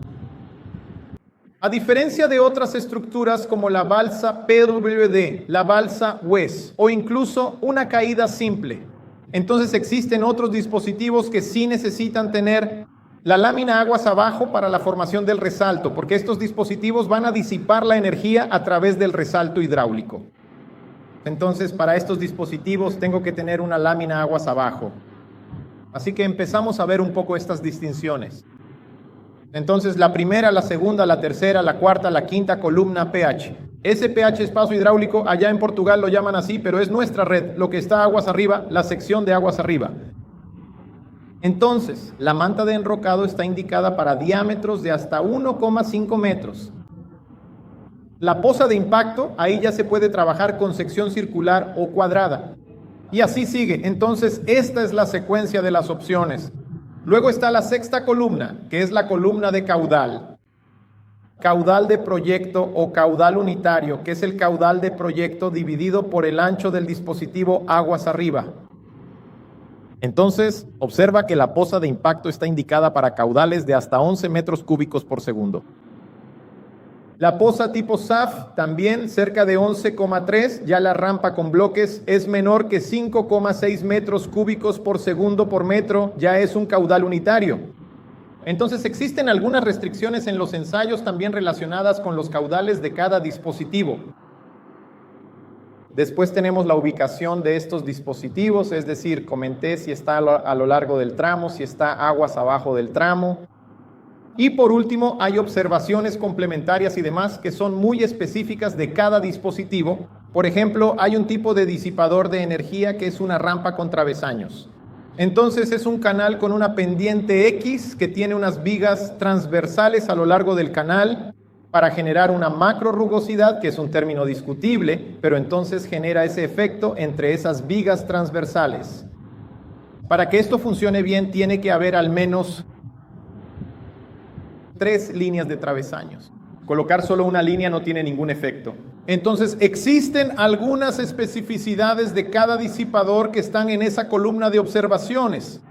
A diferencia de otras estructuras como la balsa PWD, la balsa WES o incluso una caída simple, entonces existen otros dispositivos que sí necesitan tener la lámina aguas abajo para la formación del resalto, porque estos dispositivos van a disipar la energía a través del resalto hidráulico. Entonces, para estos dispositivos tengo que tener una lámina aguas abajo. Así que empezamos a ver un poco estas distinciones. Entonces, la primera, la segunda, la tercera, la cuarta, la quinta columna pH. Ese pH espacio hidráulico, allá en Portugal lo llaman así, pero es nuestra red, lo que está aguas arriba, la sección de aguas arriba. Entonces, la manta de enrocado está indicada para diámetros de hasta 1,5 metros. La poza de impacto, ahí ya se puede trabajar con sección circular o cuadrada. Y así sigue. Entonces, esta es la secuencia de las opciones. Luego está la sexta columna, que es la columna de caudal. Caudal de proyecto o caudal unitario, que es el caudal de proyecto dividido por el ancho del dispositivo aguas arriba. Entonces, observa que la poza de impacto está indicada para caudales de hasta 11 metros cúbicos por segundo. La poza tipo SAF también cerca de 11,3, ya la rampa con bloques es menor que 5,6 metros cúbicos por segundo por metro, ya es un caudal unitario. Entonces existen algunas restricciones en los ensayos también relacionadas con los caudales de cada dispositivo. Después tenemos la ubicación de estos dispositivos, es decir, comenté si está a lo largo del tramo, si está aguas abajo del tramo. Y por último, hay observaciones complementarias y demás que son muy específicas de cada dispositivo. Por ejemplo, hay un tipo de disipador de energía que es una rampa con travesaños. Entonces es un canal con una pendiente X que tiene unas vigas transversales a lo largo del canal para generar una macro rugosidad, que es un término discutible, pero entonces genera ese efecto entre esas vigas transversales. Para que esto funcione bien, tiene que haber al menos 3 líneas de travesaños. Colocar solo una línea no tiene ningún efecto. Entonces, existen algunas especificidades de cada disipador que están en esa columna de observaciones.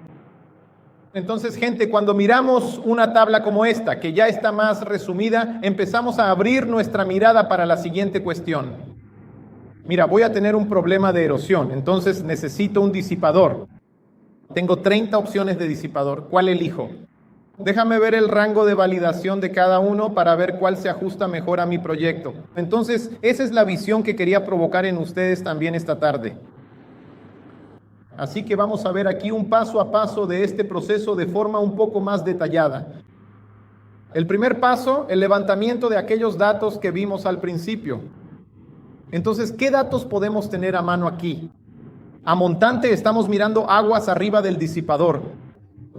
Entonces, gente, cuando miramos una tabla como esta, que ya está más resumida, empezamos a abrir nuestra mirada para la siguiente cuestión. Mira, voy a tener un problema de erosión, entonces necesito un disipador. Tengo 30 opciones de disipador. ¿Cuál elijo? Déjame ver el rango de validación de cada uno para ver cuál se ajusta mejor a mi proyecto. Entonces, esa es la visión que quería provocar en ustedes también esta tarde. Así que vamos a ver aquí un paso a paso de este proceso de forma un poco más detallada. El primer paso, el levantamiento de aquellos datos que vimos al principio. Entonces, ¿qué datos podemos tener a mano aquí? A montante estamos mirando aguas arriba del disipador.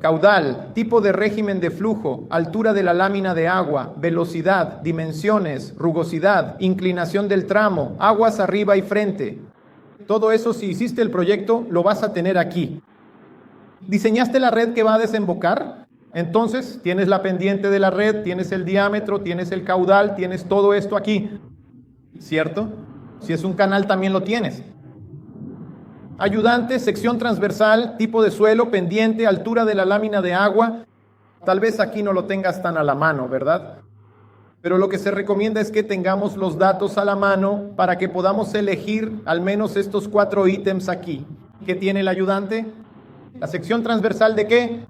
Caudal, tipo de régimen de flujo, altura de la lámina de agua, velocidad, dimensiones, rugosidad, inclinación del tramo, aguas arriba y frente. Todo eso, si hiciste el proyecto, lo vas a tener aquí. ¿Diseñaste la red que va a desembocar? Entonces, tienes la pendiente de la red, tienes el diámetro, tienes el caudal, tienes todo esto aquí. ¿Cierto? Si es un canal, también lo tienes. Ayudante, sección transversal, tipo de suelo, pendiente, altura de la lámina de agua. Tal vez aquí no lo tengas tan a la mano, ¿verdad? Pero lo que se recomienda es que tengamos los datos a la mano para que podamos elegir al menos estos 4 ítems aquí. ¿Qué tiene el ayudante? La sección transversal ¿de qué?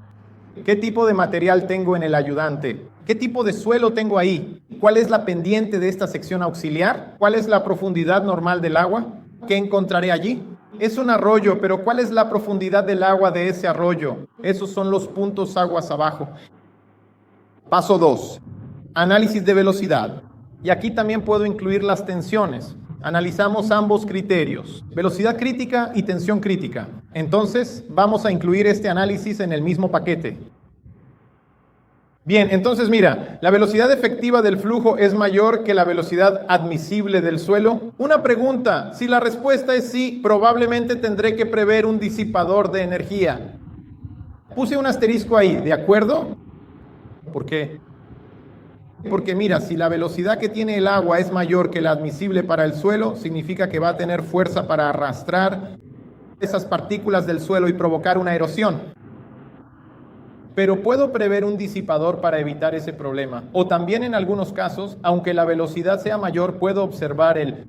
¿Qué tipo de material tengo en el ayudante? ¿Qué tipo de suelo tengo ahí? ¿Cuál es la pendiente de esta sección auxiliar? ¿Cuál es la profundidad normal del agua? ¿Qué encontraré allí? Es un arroyo, pero ¿cuál es la profundidad del agua de ese arroyo? Esos son los puntos aguas abajo. Paso 2. Análisis de velocidad. Y aquí también puedo incluir las tensiones. Analizamos ambos criterios, velocidad crítica y tensión crítica. Entonces, vamos a incluir este análisis en el mismo paquete. Bien, entonces mira, ¿la velocidad efectiva del flujo es mayor que la velocidad admisible del suelo? Una pregunta, si la respuesta es sí, probablemente tendré que prever un disipador de energía. Puse un asterisco ahí, ¿de acuerdo? ¿Por qué? Porque mira, si la velocidad que tiene el agua es mayor que la admisible para el suelo, significa que va a tener fuerza para arrastrar esas partículas del suelo y provocar una erosión. Pero puedo prever un disipador para evitar ese problema. O también en algunos casos, aunque la velocidad sea mayor, puedo observar el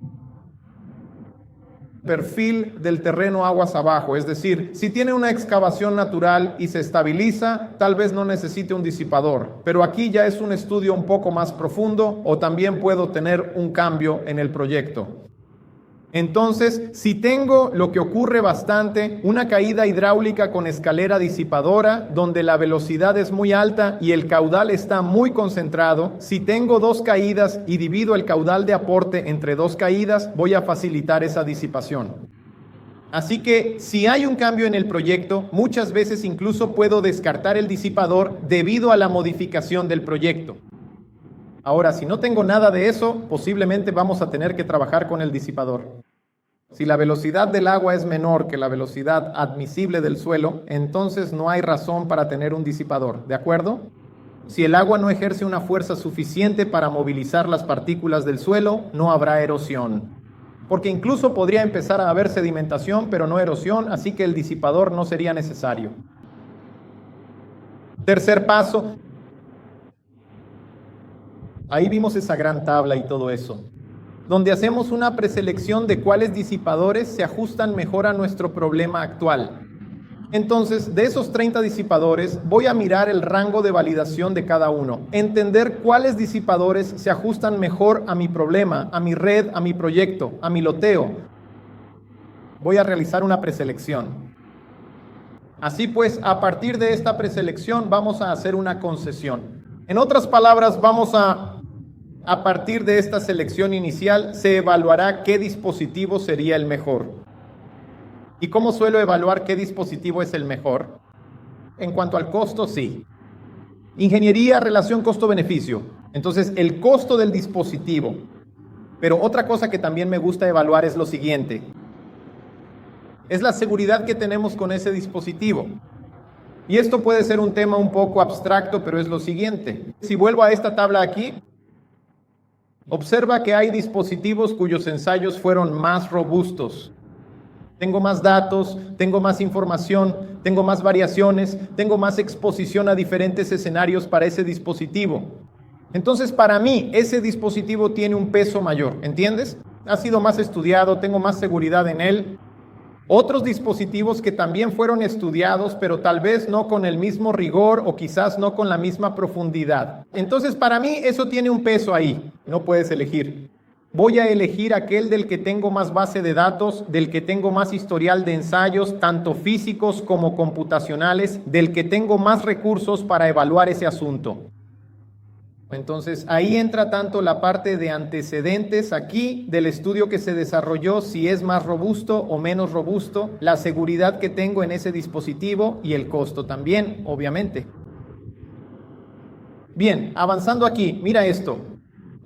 perfil del terreno aguas abajo. Es decir, si tiene una excavación natural y se estabiliza, tal vez no necesite un disipador. Pero aquí ya es un estudio un poco más profundo o también puedo tener un cambio en el proyecto. Entonces, si tengo lo que ocurre bastante, una caída hidráulica con escalera disipadora, donde la velocidad es muy alta y el caudal está muy concentrado, si tengo 2 caídas y divido el caudal de aporte entre 2 caídas, voy a facilitar esa disipación. Así que, si hay un cambio en el proyecto, muchas veces incluso puedo descartar el disipador debido a la modificación del proyecto. Ahora, si no tengo nada de eso, posiblemente vamos a tener que trabajar con el disipador. Si la velocidad del agua es menor que la velocidad admisible del suelo, entonces no hay razón para tener un disipador, ¿de acuerdo? Si el agua no ejerce una fuerza suficiente para movilizar las partículas del suelo, no habrá erosión. Porque incluso podría empezar a haber sedimentación, pero no erosión, así que el disipador no sería necesario. Tercer paso. Ahí vimos esa gran tabla y todo eso, donde hacemos una preselección de cuáles disipadores se ajustan mejor a nuestro problema actual. Entonces, de esos 30 disipadores, voy a mirar el rango de validación de cada uno, entender cuáles disipadores se ajustan mejor a mi problema, a mi red, a mi proyecto, a mi loteo. Voy a realizar una preselección. Así pues, a partir de esta preselección vamos a hacer una concesión. En otras palabras, a partir de esta selección inicial, se evaluará qué dispositivo sería el mejor. ¿Y cómo suelo evaluar qué dispositivo es el mejor? En cuanto al costo, sí. Ingeniería, relación costo-beneficio. Entonces, el costo del dispositivo. Pero otra cosa que también me gusta evaluar es lo siguiente. Es la seguridad que tenemos con ese dispositivo. Y esto puede ser un tema un poco abstracto, pero es lo siguiente. Si vuelvo a esta tabla aquí, observa que hay dispositivos cuyos ensayos fueron más robustos. Tengo más datos, tengo más información, tengo más variaciones, tengo más exposición a diferentes escenarios para ese dispositivo. Entonces, para mí, ese dispositivo tiene un peso mayor, ¿entiendes? Ha sido más estudiado, tengo más seguridad en él. Otros dispositivos que también fueron estudiados, pero tal vez no con el mismo rigor o quizás no con la misma profundidad. Entonces, para mí, eso tiene un peso ahí. No puedes elegir. Voy a elegir aquel del que tengo más base de datos, del que tengo más historial de ensayos, tanto físicos como computacionales, del que tengo más recursos para evaluar ese asunto. Entonces ahí entra tanto la parte de antecedentes aquí del estudio que se desarrolló, si es más robusto o menos robusto, la seguridad que tengo en ese dispositivo y el costo también, obviamente. Bien, avanzando aquí, mira esto.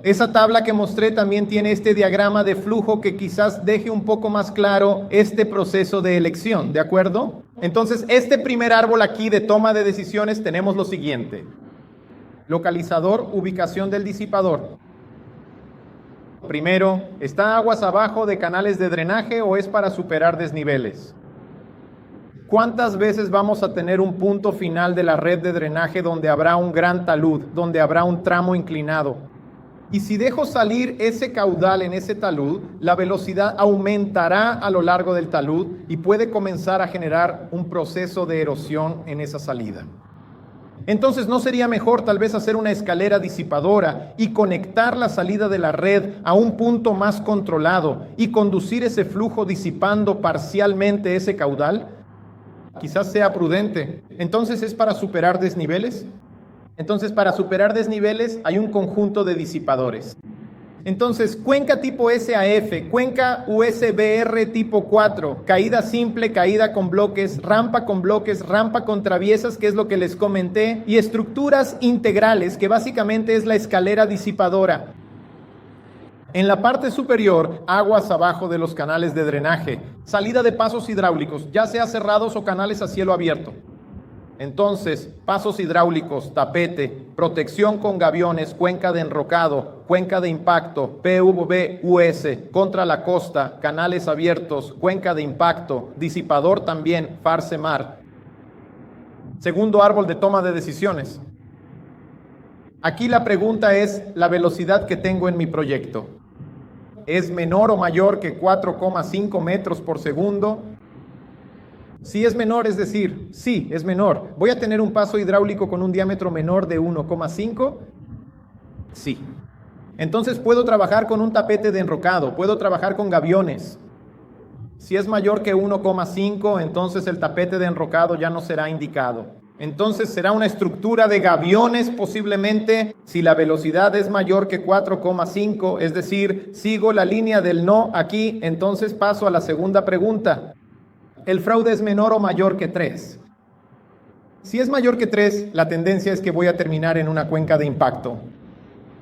Esa tabla que mostré también tiene este diagrama de flujo que quizás deje un poco más claro este proceso de elección, ¿de acuerdo? Entonces, este primer árbol aquí de toma de decisiones tenemos lo siguiente. Localizador, ubicación del disipador. Primero, ¿está aguas abajo de canales de drenaje o es para superar desniveles? ¿Cuántas veces vamos a tener un punto final de la red de drenaje donde habrá un gran talud, donde habrá un tramo inclinado? Y si dejo salir ese caudal en ese talud, la velocidad aumentará a lo largo del talud y puede comenzar a generar un proceso de erosión en esa salida. Entonces, ¿no sería mejor tal vez hacer una escalera disipadora y conectar la salida de la red a un punto más controlado y conducir ese flujo disipando parcialmente ese caudal? Quizás sea prudente. Entonces, ¿es para superar desniveles? Entonces, para superar desniveles hay un conjunto de disipadores. Entonces, cuenca tipo SAF, cuenca USBR tipo 4, caída simple, caída con bloques, rampa con traviesas, que es lo que les comenté, y estructuras integrales, que básicamente es la escalera disipadora. En la parte superior, aguas abajo de los canales de drenaje, salida de pasos hidráulicos, ya sea cerrados o canales a cielo abierto. Entonces, pasos hidráulicos, tapete, protección con gaviones, cuenca de enrocado, cuenca de impacto, PVB-US, contra la costa, canales abiertos, cuenca de impacto, disipador también, Farsemar. Segundo árbol de toma de decisiones. Aquí la pregunta es la velocidad que tengo en mi proyecto. ¿Es menor o mayor que 4,5 metros por segundo? Si es menor, es decir, sí, es menor. ¿Voy a tener un paso hidráulico con un diámetro menor de 1,5? Sí. Entonces puedo trabajar con un tapete de enrocado, puedo trabajar con gaviones. Si es mayor que 1,5, entonces el tapete de enrocado ya no será indicado. Entonces será una estructura de gaviones posiblemente si la velocidad es mayor que 4,5, es decir, sigo la línea del no aquí, entonces paso a la segunda pregunta. ¿El fraude es menor o mayor que 3? Si es mayor que 3, la tendencia es que voy a terminar en una cuenca de impacto.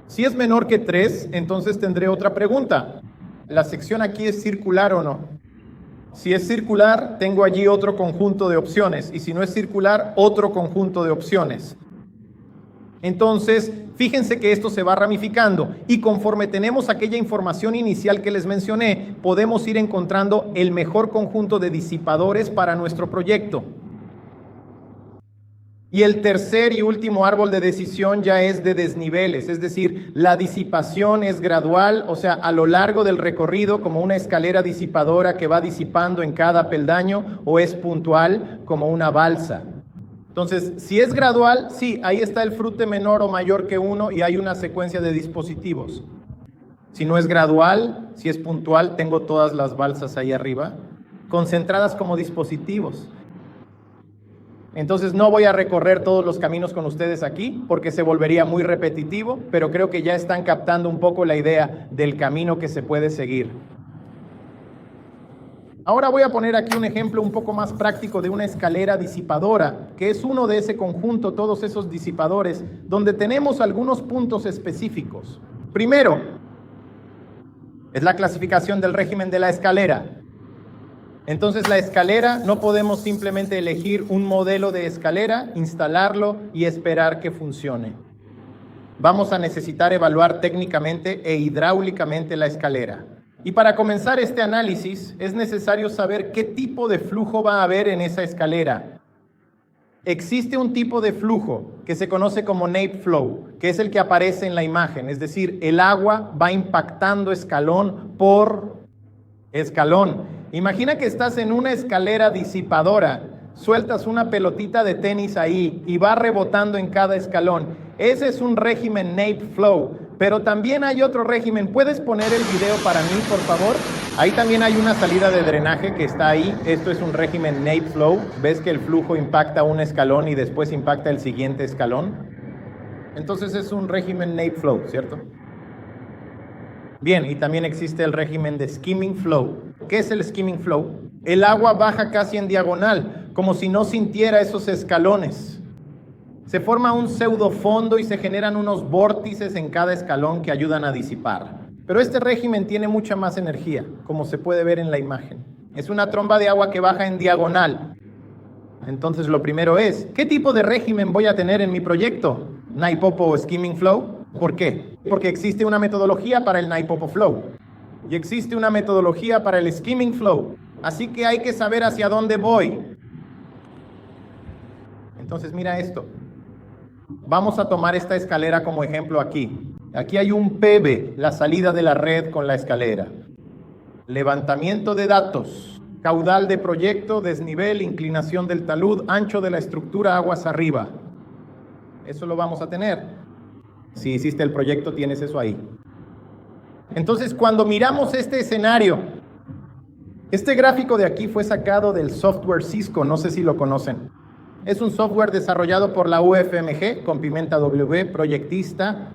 Si es menor que 3, entonces tendré otra pregunta. ¿La sección aquí es circular o no? Si es circular, tengo allí otro conjunto de opciones. Y si no es circular, otro conjunto de opciones. Entonces, fíjense que esto se va ramificando y conforme tenemos aquella información inicial que les mencioné, podemos ir encontrando el mejor conjunto de disipadores para nuestro proyecto. Y el tercer y último árbol de decisión ya es de desniveles, es decir, la disipación es gradual, o sea, a lo largo del recorrido como una escalera disipadora que va disipando en cada peldaño, o es puntual como una balsa. Entonces, si es gradual, sí, ahí está el frute menor o mayor que 1 y hay una secuencia de dispositivos. Si no es gradual, si es puntual, tengo todas las balsas ahí arriba, concentradas como dispositivos. Entonces no voy a recorrer todos los caminos con ustedes aquí porque se volvería muy repetitivo, pero creo que ya están captando un poco la idea del camino que se puede seguir. Ahora voy a poner aquí un ejemplo un poco más práctico de una escalera disipadora, que es uno de ese conjunto, todos esos disipadores, donde tenemos algunos puntos específicos. Primero, es la clasificación del régimen de la escalera. Entonces la escalera, no podemos simplemente elegir un modelo de escalera, instalarlo y esperar que funcione. Vamos a necesitar evaluar técnicamente e hidráulicamente la escalera. Y para comenzar este análisis es necesario saber qué tipo de flujo va a haber en esa escalera. Existe un tipo de flujo que se conoce como nape flow, que es el que aparece en la imagen, es decir, el agua va impactando escalón por escalón. Imagina que estás en una escalera disipadora, sueltas una pelotita de tenis ahí y va rebotando en cada escalón. Ese es un régimen nape flow, pero también hay otro régimen. ¿Puedes poner el video para mí, por favor? Ahí también hay una salida de drenaje que está ahí. Esto es un régimen nape flow. ¿Ves que el flujo impacta un escalón y después impacta el siguiente escalón? Entonces es un régimen Nape Flow, ¿cierto? Bien, y también existe el régimen de skimming flow. ¿Qué es el skimming flow? El agua baja casi en diagonal, como si no sintiera esos escalones. Se forma un pseudofondo y se generan unos vórtices en cada escalón que ayudan a disipar. Pero este régimen tiene mucha más energía, como se puede ver en la imagen. Es una tromba de agua que baja en diagonal. Entonces lo primero es, ¿qué tipo de régimen voy a tener en mi proyecto? ¿Naipopo o skimming flow? ¿Por qué? Porque existe una metodología para el Naipopo flow y existe una metodología para el skimming flow. Así que hay que saber hacia dónde voy. Entonces mira esto. Vamos a tomar esta escalera como ejemplo aquí. Aquí hay un PV, la salida de la red con la escalera. Levantamiento de datos, caudal de proyecto, desnivel, inclinación del talud, ancho de la estructura, aguas arriba. Eso lo vamos a tener. Si hiciste el proyecto, tienes eso ahí. Entonces, cuando miramos este escenario, este gráfico de aquí fue sacado del software Cisco, no sé si lo conocen. Es un software desarrollado por la UFMG, con Pimenta W, proyectista.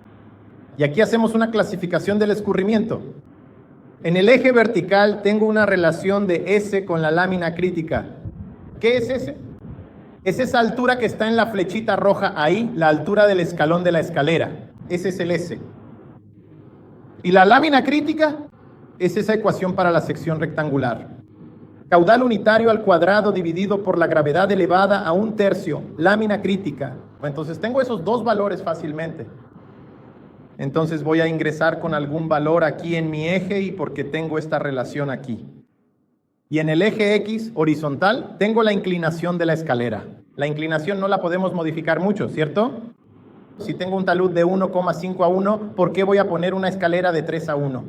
Y aquí hacemos una clasificación del escurrimiento. En el eje vertical tengo una relación de S con la lámina crítica. ¿Qué es S? Es esa altura que está en la flechita roja ahí, la altura del escalón de la escalera. Ese es el S. Y la lámina crítica es esa ecuación para la sección rectangular. Caudal unitario al cuadrado dividido por la gravedad elevada a 1/3, lámina crítica. Entonces tengo esos dos valores fácilmente. Entonces voy a ingresar con algún valor aquí en mi eje y porque tengo esta relación aquí. Y en el eje X horizontal tengo la inclinación de la escalera. La inclinación no la podemos modificar mucho, ¿cierto? Si tengo un talud de 1,5 a 1, ¿por qué voy a poner una escalera de 3 a 1?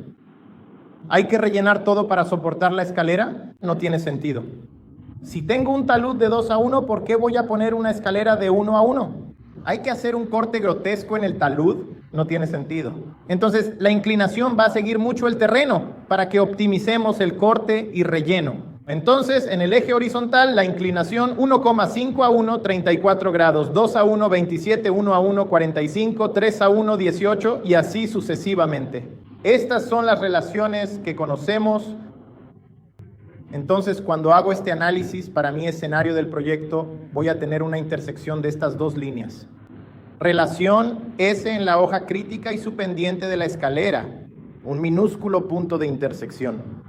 ¿Hay que rellenar todo para soportar la escalera? No tiene sentido. Si tengo un talud de 2 a 1, ¿por qué voy a poner una escalera de 1 a 1? ¿Hay que hacer un corte grotesco en el talud? No tiene sentido. Entonces, la inclinación va a seguir mucho el terreno para que optimicemos el corte y relleno. Entonces, en el eje horizontal, la inclinación 1,5 a 1, 34 grados, 2 a 1, 27, 1 a 1, 45, 3 a 1, 18 y así sucesivamente. Estas son las relaciones que conocemos. Entonces, cuando hago este análisis para mi escenario del proyecto, voy a tener una intersección de estas dos líneas. Relación S en la hoja crítica y su pendiente de la escalera, un minúsculo punto de intersección.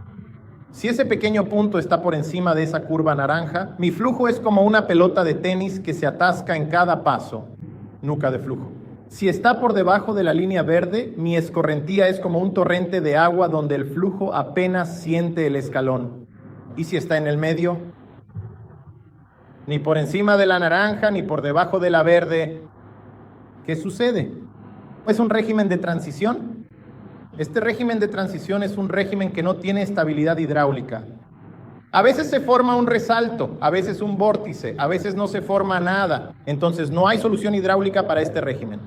Si ese pequeño punto está por encima de esa curva naranja, mi flujo es como una pelota de tenis que se atasca en cada paso, nuca de flujo. Si está por debajo de la línea verde, mi escorrentía es como un torrente de agua donde el flujo apenas siente el escalón. ¿Y si está en el medio? Ni por encima de la naranja, ni por debajo de la verde. ¿Qué sucede? Es un régimen de transición. Este régimen de transición es un régimen que no tiene estabilidad hidráulica. A veces se forma un resalto, a veces un vórtice, a veces no se forma nada. Entonces no hay solución hidráulica para este régimen.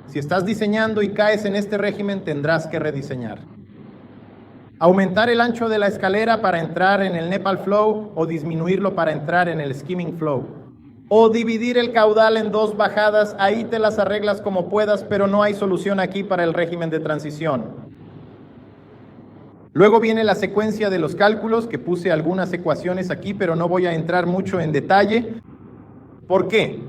Si estás diseñando y caes en este régimen, tendrás que rediseñar. Aumentar el ancho de la escalera para entrar en el Nepal Flow o disminuirlo para entrar en el Skimming Flow. O dividir el caudal en dos bajadas, ahí te las arreglas como puedas, pero no hay solución aquí para el régimen de transición. Luego viene la secuencia de los cálculos, que puse algunas ecuaciones aquí, pero no voy a entrar mucho en detalle. ¿Por qué?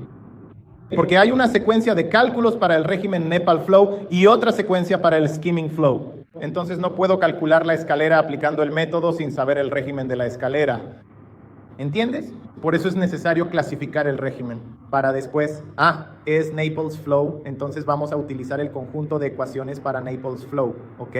Porque hay una secuencia de cálculos para el régimen Nepal Flow y otra secuencia para el Skimming Flow. Entonces no puedo calcular la escalera aplicando el método sin saber el régimen de la escalera. ¿Entiendes? Por eso es necesario clasificar el régimen para después, es Naples Flow, entonces vamos a utilizar el conjunto de ecuaciones para Naples Flow, ¿ok?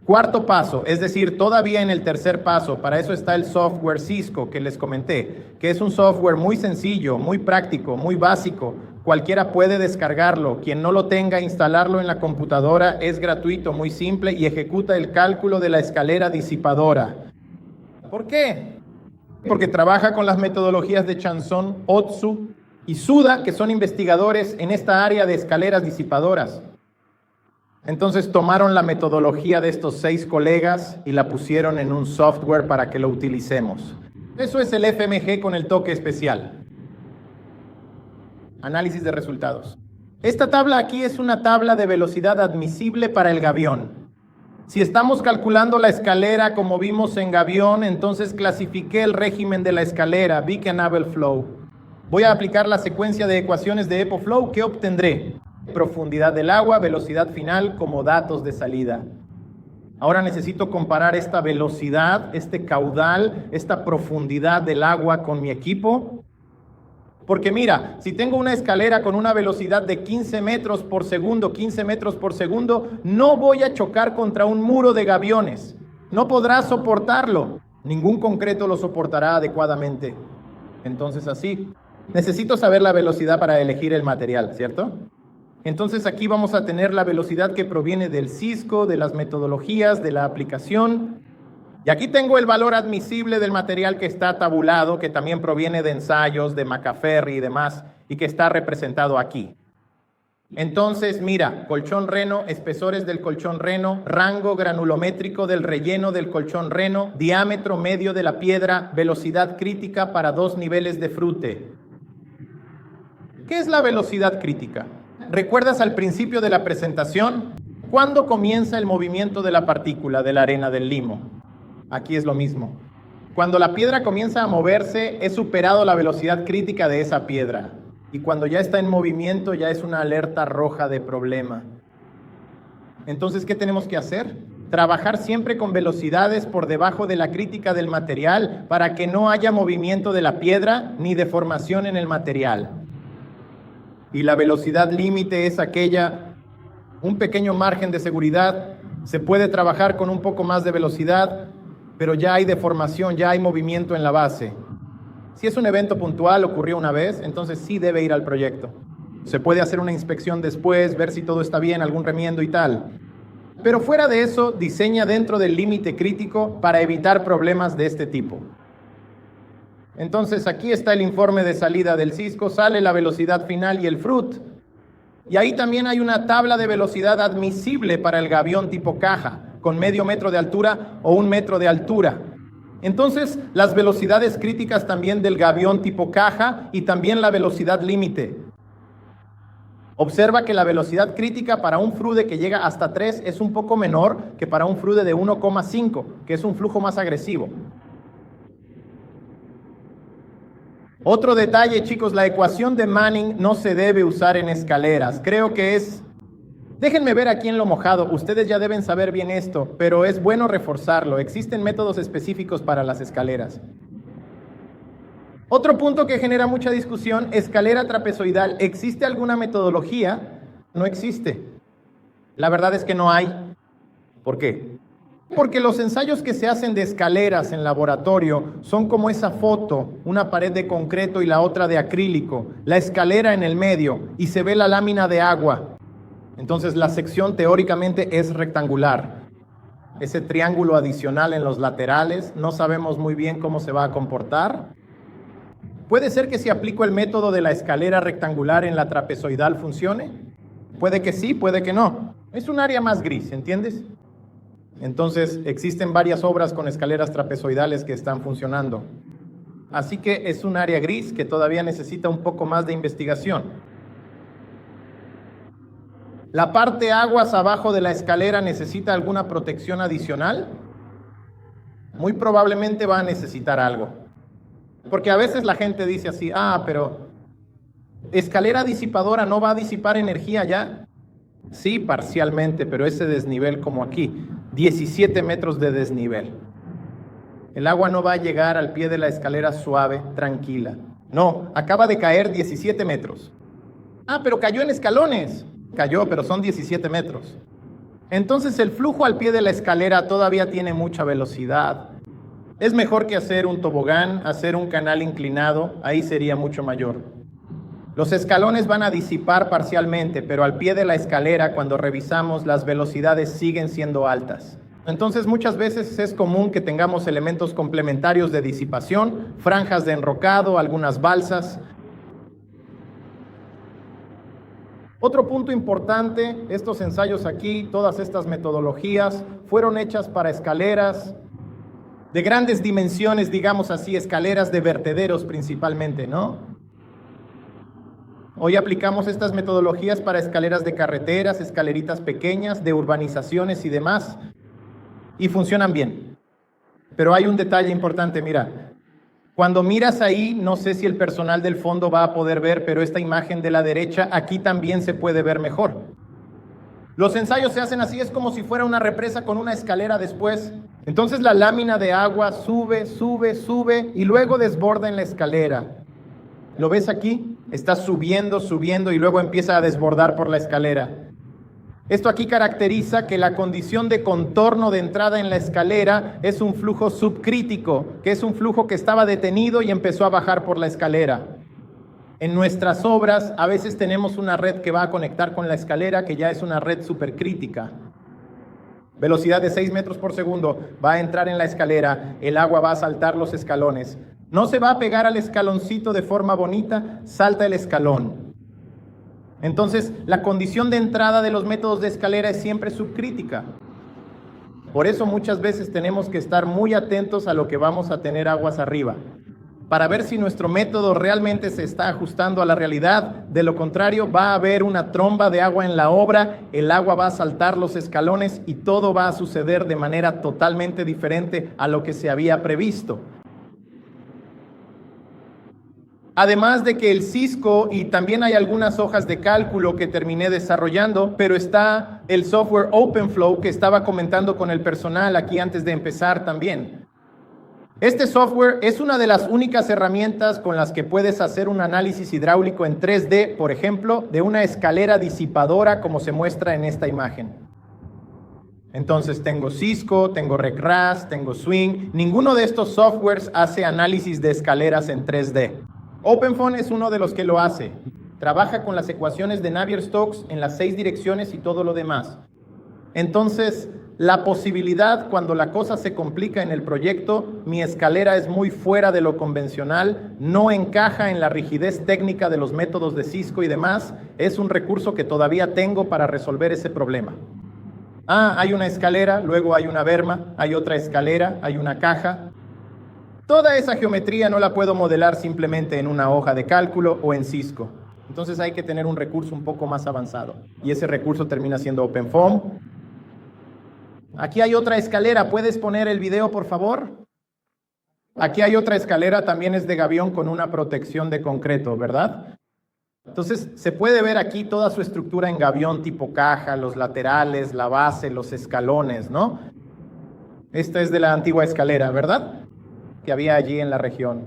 Cuarto paso, es decir, todavía en el tercer paso, para eso está el software Cisco que les comenté, que es un software muy sencillo, muy práctico, muy básico. Cualquiera puede descargarlo. Quien no lo tenga, instalarlo en la computadora, es gratuito, muy simple y ejecuta el cálculo de la escalera disipadora. ¿Por qué? Porque trabaja con las metodologías de Chanson, Otsu y Suda, que son investigadores en esta área de escaleras disipadoras. Entonces tomaron la metodología de estos 6 colegas y la pusieron en un software para que lo utilicemos. Eso es el FMG con el toque especial. Análisis de resultados. Esta tabla aquí es una tabla de velocidad admisible para el gavión. Si estamos calculando la escalera como vimos en Gavión, entonces clasifiqué el régimen de la escalera, Beak and Abel Flow. Voy a aplicar la secuencia de ecuaciones de EPO-Flow. ¿Qué obtendré? Profundidad del agua, velocidad final como datos de salida. Ahora necesito comparar esta velocidad, este caudal, esta profundidad del agua con mi equipo. Porque mira, si tengo una escalera con una velocidad de 15 metros por segundo, no voy a chocar contra un muro de gaviones. No podrá soportarlo. Ningún concreto lo soportará adecuadamente. Entonces así, necesito saber la velocidad para elegir el material, ¿cierto? Entonces aquí vamos a tener la velocidad que proviene del Cisco, de las metodologías, de la aplicación. Y aquí tengo el valor admisible del material que está tabulado, que también proviene de ensayos, de Macaferri y demás, y que está representado aquí. Entonces, mira, colchón Reno, espesores del colchón Reno, rango granulométrico del relleno del colchón Reno, diámetro medio de la piedra, velocidad crítica para 2 niveles de frute. ¿Qué es la velocidad crítica? ¿Recuerdas al principio de la presentación? ¿Cuándo comienza el movimiento de la partícula de la arena del limo? Aquí es lo mismo. Cuando la piedra comienza a moverse, he superado la velocidad crítica de esa piedra. Y cuando ya está en movimiento, ya es una alerta roja de problema. Entonces, ¿qué tenemos que hacer? Trabajar siempre con velocidades por debajo de la crítica del material para que no haya movimiento de la piedra ni deformación en el material. Y la velocidad límite es aquella, un pequeño margen de seguridad. Se puede trabajar con un poco más de velocidad, pero ya hay deformación, ya hay movimiento en la base. Si es un evento puntual, ocurrió una vez, entonces sí debe ir al proyecto. Se puede hacer una inspección después, ver si todo está bien, algún remiendo y tal. Pero fuera de eso, diseña dentro del límite crítico para evitar problemas de este tipo. Entonces aquí está el informe de salida del Cisco, sale la velocidad final y el FRUT. Y ahí también hay una tabla de velocidad admisible para el gavión tipo caja, con medio metro de altura o 1 metro de altura. Entonces, las velocidades críticas también del gavión tipo caja y también la velocidad límite. Observa que la velocidad crítica para un frude que llega hasta 3 es un poco menor que para un frude de 1,5, que es un flujo más agresivo. Otro detalle, chicos, la ecuación de Manning no se debe usar en escaleras. Creo que es... Déjenme ver aquí en lo mojado, ustedes ya deben saber bien esto, pero es bueno reforzarlo. Existen métodos específicos para las escaleras. Otro punto que genera mucha discusión, escalera trapezoidal. ¿Existe alguna metodología? No existe. La verdad es que no hay. ¿Por qué? Porque los ensayos que se hacen de escaleras en laboratorio son como esa foto, una pared de concreto y la otra de acrílico, la escalera en el medio y se ve la lámina de agua. Entonces la sección teóricamente es rectangular. Ese triángulo adicional en los laterales, no sabemos muy bien cómo se va a comportar. Puede ser que si aplico el método de la escalera rectangular en la trapezoidal funcione. Puede que sí, puede que no. Es un área más gris, ¿entiendes? Entonces existen varias obras con escaleras trapezoidales que están funcionando. Así que es un área gris que todavía necesita un poco más de investigación. ¿La parte aguas abajo de la escalera necesita alguna protección adicional? Muy probablemente va a necesitar algo. Porque a veces la gente dice así, pero ¿escalera disipadora no va a disipar energía ya? Sí, parcialmente, pero ese desnivel como aquí, 17 metros de desnivel. El agua no va a llegar al pie de la escalera suave, tranquila. No, acaba de caer 17 metros. Pero cayó en escalones. Cayó, pero son 17 metros. Entonces el flujo al pie de la escalera todavía tiene mucha velocidad. Es mejor que hacer un tobogán, hacer un canal inclinado, ahí sería mucho mayor. Los escalones van a disipar parcialmente, pero al pie de la escalera, cuando revisamos, las velocidades siguen siendo altas. Entonces muchas veces es común que tengamos elementos complementarios de disipación, franjas de enrocado, algunas balsas. Otro punto importante, estos ensayos aquí, todas estas metodologías, fueron hechas para escaleras de grandes dimensiones, digamos así, escaleras de vertederos principalmente, ¿no? Hoy aplicamos estas metodologías para escaleras de carreteras, escaleritas pequeñas, de urbanizaciones y demás, y funcionan bien. Pero hay un detalle importante, mira. Cuando miras ahí, no sé si el personal del fondo va a poder ver, pero esta imagen de la derecha, aquí también se puede ver mejor. Los ensayos se hacen así, es como si fuera una represa con una escalera después. Entonces la lámina de agua sube, sube, sube y luego desborda en la escalera. ¿Lo ves aquí? Está subiendo, subiendo y luego empieza a desbordar por la escalera. Esto aquí caracteriza que la condición de contorno de entrada en la escalera es un flujo subcrítico, que es un flujo que estaba detenido y empezó a bajar por la escalera. En nuestras obras a veces tenemos una red que va a conectar con la escalera, que ya es una red supercrítica. Velocidad de 6 metros por segundo, va a entrar en la escalera, el agua va a saltar los escalones. No se va a pegar al escaloncito de forma bonita, salta el escalón. Entonces, la condición de entrada de los métodos de escalera es siempre subcrítica. Por eso muchas veces tenemos que estar muy atentos a lo que vamos a tener aguas arriba, para ver si nuestro método realmente se está ajustando a la realidad. De lo contrario, va a haber una tromba de agua en la obra, el agua va a saltar los escalones y todo va a suceder de manera totalmente diferente a lo que se había previsto. Además de que el Cisco, y también hay algunas hojas de cálculo que terminé desarrollando, pero está el software OpenFlow que estaba comentando con el personal aquí antes de empezar también. Este software es una de las únicas herramientas con las que puedes hacer un análisis hidráulico en 3D, por ejemplo, de una escalera disipadora como se muestra en esta imagen. Entonces tengo Cisco, tengo RecRas, tengo Swing. Ninguno de estos softwares hace análisis de escaleras en 3D. OpenFOAM es uno de los que lo hace. Trabaja con las ecuaciones de Navier-Stokes en las 6 direcciones y todo lo demás. Entonces, la posibilidad cuando la cosa se complica en el proyecto, mi escalera es muy fuera de lo convencional, no encaja en la rigidez técnica de los métodos de Cisco y demás, es un recurso que todavía tengo para resolver ese problema. Hay una escalera, luego hay una berma, hay otra escalera, hay una caja. Toda esa geometría no la puedo modelar simplemente en una hoja de cálculo o en Cisco. Entonces hay que tener un recurso un poco más avanzado. Y ese recurso termina siendo OpenFOAM. Aquí hay otra escalera. ¿Puedes poner el video, por favor? Aquí hay otra escalera, también es de gavión con una protección de concreto, ¿verdad? Entonces se puede ver aquí toda su estructura en gavión tipo caja, los laterales, la base, los escalones, ¿no? Esta es de la antigua escalera, ¿verdad? Que había allí en la región.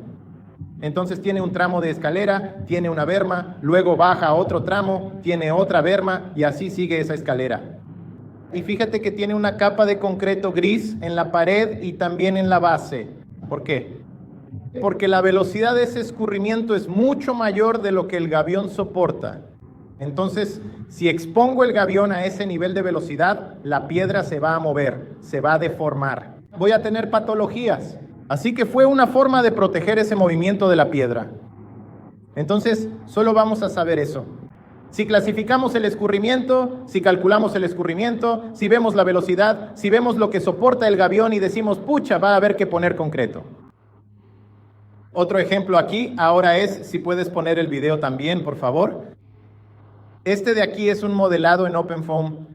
Entonces tiene un tramo de escalera, tiene una berma, luego baja a otro tramo, tiene otra berma y así sigue esa escalera. Y fíjate que tiene una capa de concreto gris en la pared y también en la base. ¿Por qué? Porque la velocidad de ese escurrimiento es mucho mayor de lo que el gavión soporta. Entonces, si expongo el gavión a ese nivel de velocidad, la piedra se va a mover, se va a deformar. Voy a tener patologías. Así que fue una forma de proteger ese movimiento de la piedra. Entonces, solo vamos a saber eso. Si clasificamos el escurrimiento, si calculamos el escurrimiento, si vemos la velocidad, si vemos lo que soporta el gavión y decimos, pucha, va a haber que poner concreto. Otro ejemplo aquí, ahora es, si puedes poner el video también, por favor. Este de aquí es un modelado en OpenFOAM.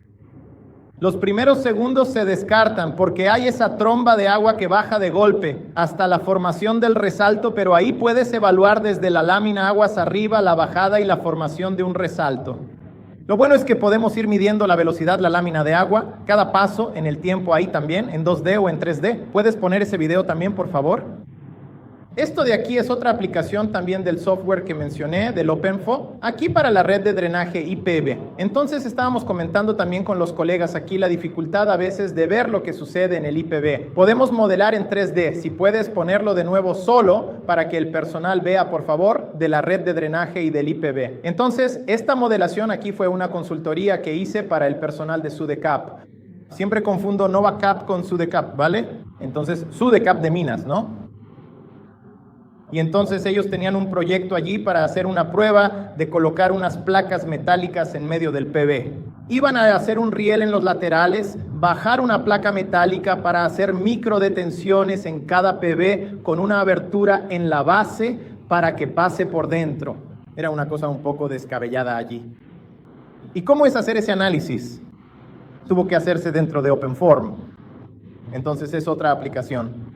Los primeros segundos se descartan porque hay esa tromba de agua que baja de golpe hasta la formación del resalto, pero ahí puedes evaluar desde la lámina aguas arriba, la bajada y la formación de un resalto. Lo bueno es que podemos ir midiendo la velocidad, la lámina de agua, cada paso en el tiempo ahí también, en 2D o en 3D. ¿Puedes poner ese video también, por favor? Esto de aquí es otra aplicación también del software que mencioné, del OpenFOAM, aquí para la red de drenaje IPB. Entonces estábamos comentando también con los colegas aquí la dificultad a veces de ver lo que sucede en el IPB. Podemos modelar en 3D, si puedes ponerlo de nuevo solo para que el personal vea, por favor, de la red de drenaje y del IPB. Entonces, esta modelación aquí fue una consultoría que hice para el personal de SUDECAP. Siempre confundo NovaCap con SUDECAP, ¿vale? Entonces, SUDECAP de minas, ¿no? Y entonces ellos tenían un proyecto allí para hacer una prueba de colocar unas placas metálicas en medio del PB. Iban a hacer un riel en los laterales, bajar una placa metálica para hacer micro detenciones en cada PB con una abertura en la base para que pase por dentro. Era una cosa un poco descabellada allí. ¿Y cómo es hacer ese análisis? Tuvo que hacerse dentro de OpenForm. Entonces es otra aplicación.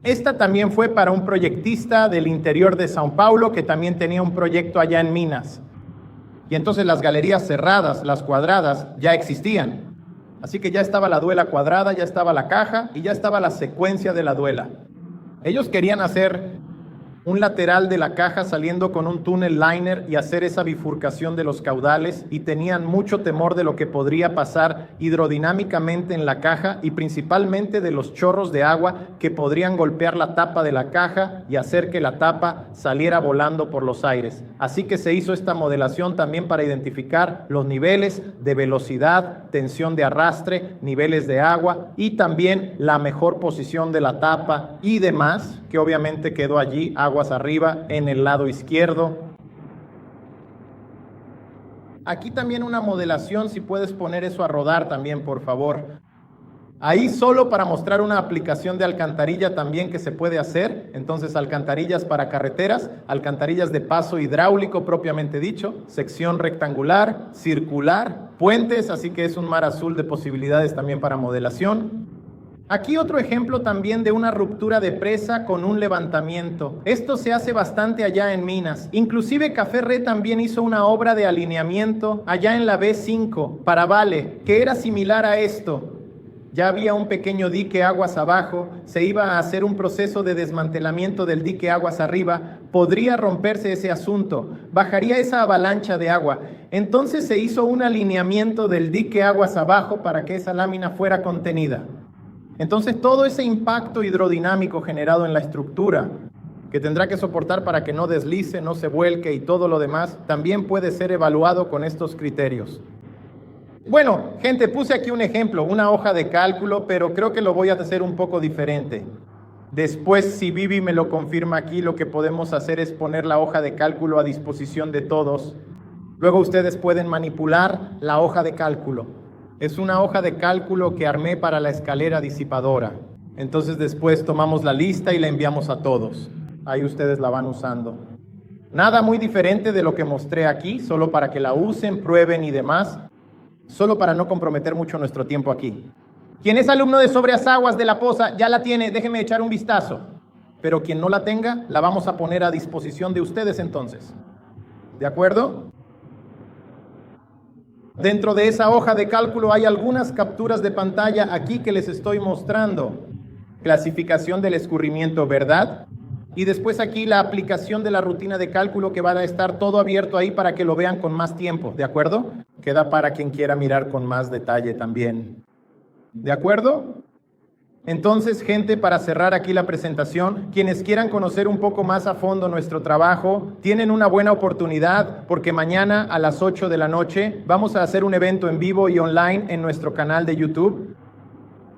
Esta también fue para un proyectista del interior de São Paulo que también tenía un proyecto allá en Minas. Y entonces las galerías cerradas, las cuadradas, ya existían. Así que ya estaba la duela cuadrada, ya estaba la caja y ya estaba la secuencia de la duela. Ellos querían hacer un lateral de la caja saliendo con un túnel liner y hacer esa bifurcación de los caudales, y tenían mucho temor de lo que podría pasar hidrodinámicamente en la caja y principalmente de los chorros de agua que podrían golpear la tapa de la caja y hacer que la tapa saliera volando por los aires. Así que se hizo esta modelación también para identificar los niveles de velocidad, tensión de arrastre, niveles de agua y también la mejor posición de la tapa y demás, que obviamente quedó allí aguas arriba en el lado izquierdo. Aquí también una modelación, si puedes poner eso a rodar también, por favor. Ahí solo para mostrar una aplicación de alcantarilla también que se puede hacer. Entonces, alcantarillas para carreteras, alcantarillas de paso hidráulico propiamente dicho, sección rectangular, circular, puentes, así que es un mar azul de posibilidades también para modelación. Aquí otro ejemplo también de una ruptura de presa con un levantamiento. Esto se hace bastante allá en Minas. Inclusive Café Re también hizo una obra de alineamiento allá en la B5 para Vale, que era similar a esto. Ya había un pequeño dique aguas abajo, se iba a hacer un proceso de desmantelamiento del dique aguas arriba, podría romperse ese asunto, bajaría esa avalancha de agua. Entonces se hizo un alineamiento del dique aguas abajo para que esa lámina fuera contenida. Entonces todo ese impacto hidrodinámico generado en la estructura que tendrá que soportar para que no deslice, no se vuelque y todo lo demás, también puede ser evaluado con estos criterios. Bueno, gente, puse aquí un ejemplo, una hoja de cálculo, pero creo que lo voy a hacer un poco diferente. Después, si Vivi me lo confirma aquí, lo que podemos hacer es poner la hoja de cálculo a disposición de todos. Luego ustedes pueden manipular la hoja de cálculo. Es una hoja de cálculo que armé para la escalera disipadora. Entonces después tomamos la lista y la enviamos a todos. Ahí ustedes la van usando. Nada muy diferente de lo que mostré aquí, solo para que la usen, prueben y demás. Solo para no comprometer mucho nuestro tiempo aquí. Quien es alumno de Sobreaguas de la Poza ya la tiene, déjenme echar un vistazo. Pero quien no la tenga, la vamos a poner a disposición de ustedes entonces. ¿De acuerdo? Dentro de esa hoja de cálculo hay algunas capturas de pantalla aquí que les estoy mostrando. Clasificación del escurrimiento, ¿verdad? Y después aquí la aplicación de la rutina de cálculo que va a estar todo abierto ahí para que lo vean con más tiempo, ¿de acuerdo? Queda para quien quiera mirar con más detalle también. ¿De acuerdo? Entonces, gente, para cerrar aquí la presentación, quienes quieran conocer un poco más a fondo nuestro trabajo, tienen una buena oportunidad porque mañana a las 8 de la noche vamos a hacer un evento en vivo y online en nuestro canal de YouTube.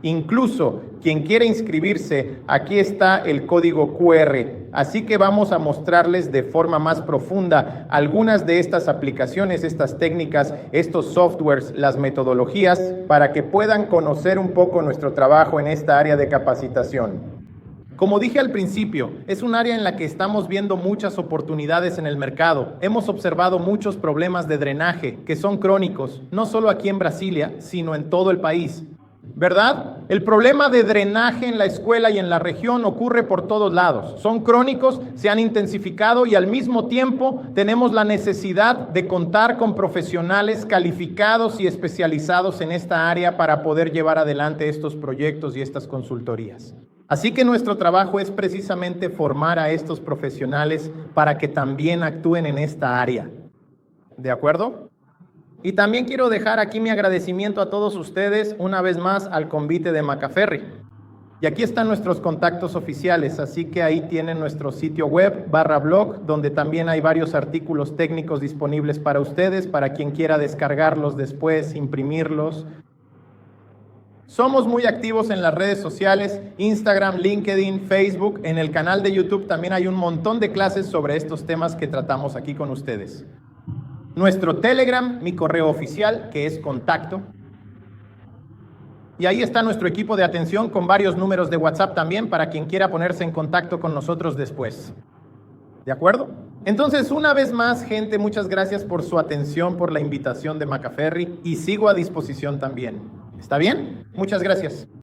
Incluso quien quiera inscribirse, aquí está el código QR. Así que vamos a mostrarles de forma más profunda algunas de estas aplicaciones, estas técnicas, estos softwares, las metodologías, para que puedan conocer un poco nuestro trabajo en esta área de capacitación. Como dije al principio, es un área en la que estamos viendo muchas oportunidades en el mercado. Hemos observado muchos problemas de drenaje que son crónicos, no solo aquí en Brasilia, sino en todo el país. ¿Verdad? El problema de drenaje en la escuela y en la región ocurre por todos lados. Son crónicos, se han intensificado y al mismo tiempo tenemos la necesidad de contar con profesionales calificados y especializados en esta área para poder llevar adelante estos proyectos y estas consultorías. Así que nuestro trabajo es precisamente formar a estos profesionales para que también actúen en esta área. ¿De acuerdo? Y también quiero dejar aquí mi agradecimiento a todos ustedes, una vez más al convite de Macaferri. Y aquí están nuestros contactos oficiales, así que ahí tienen nuestro sitio web /blog, donde también hay varios artículos técnicos disponibles para ustedes, para quien quiera descargarlos después, imprimirlos. Somos muy activos en las redes sociales, Instagram, LinkedIn, Facebook. En el canal de YouTube también hay un montón de clases sobre estos temas que tratamos aquí con ustedes. Nuestro Telegram, mi correo oficial, que es contacto. Y ahí está nuestro equipo de atención con varios números de WhatsApp también para quien quiera ponerse en contacto con nosotros después. ¿De acuerdo? Entonces, una vez más, gente, muchas gracias por su atención, por la invitación de Macaferri y sigo a disposición también. ¿Está bien? Muchas gracias.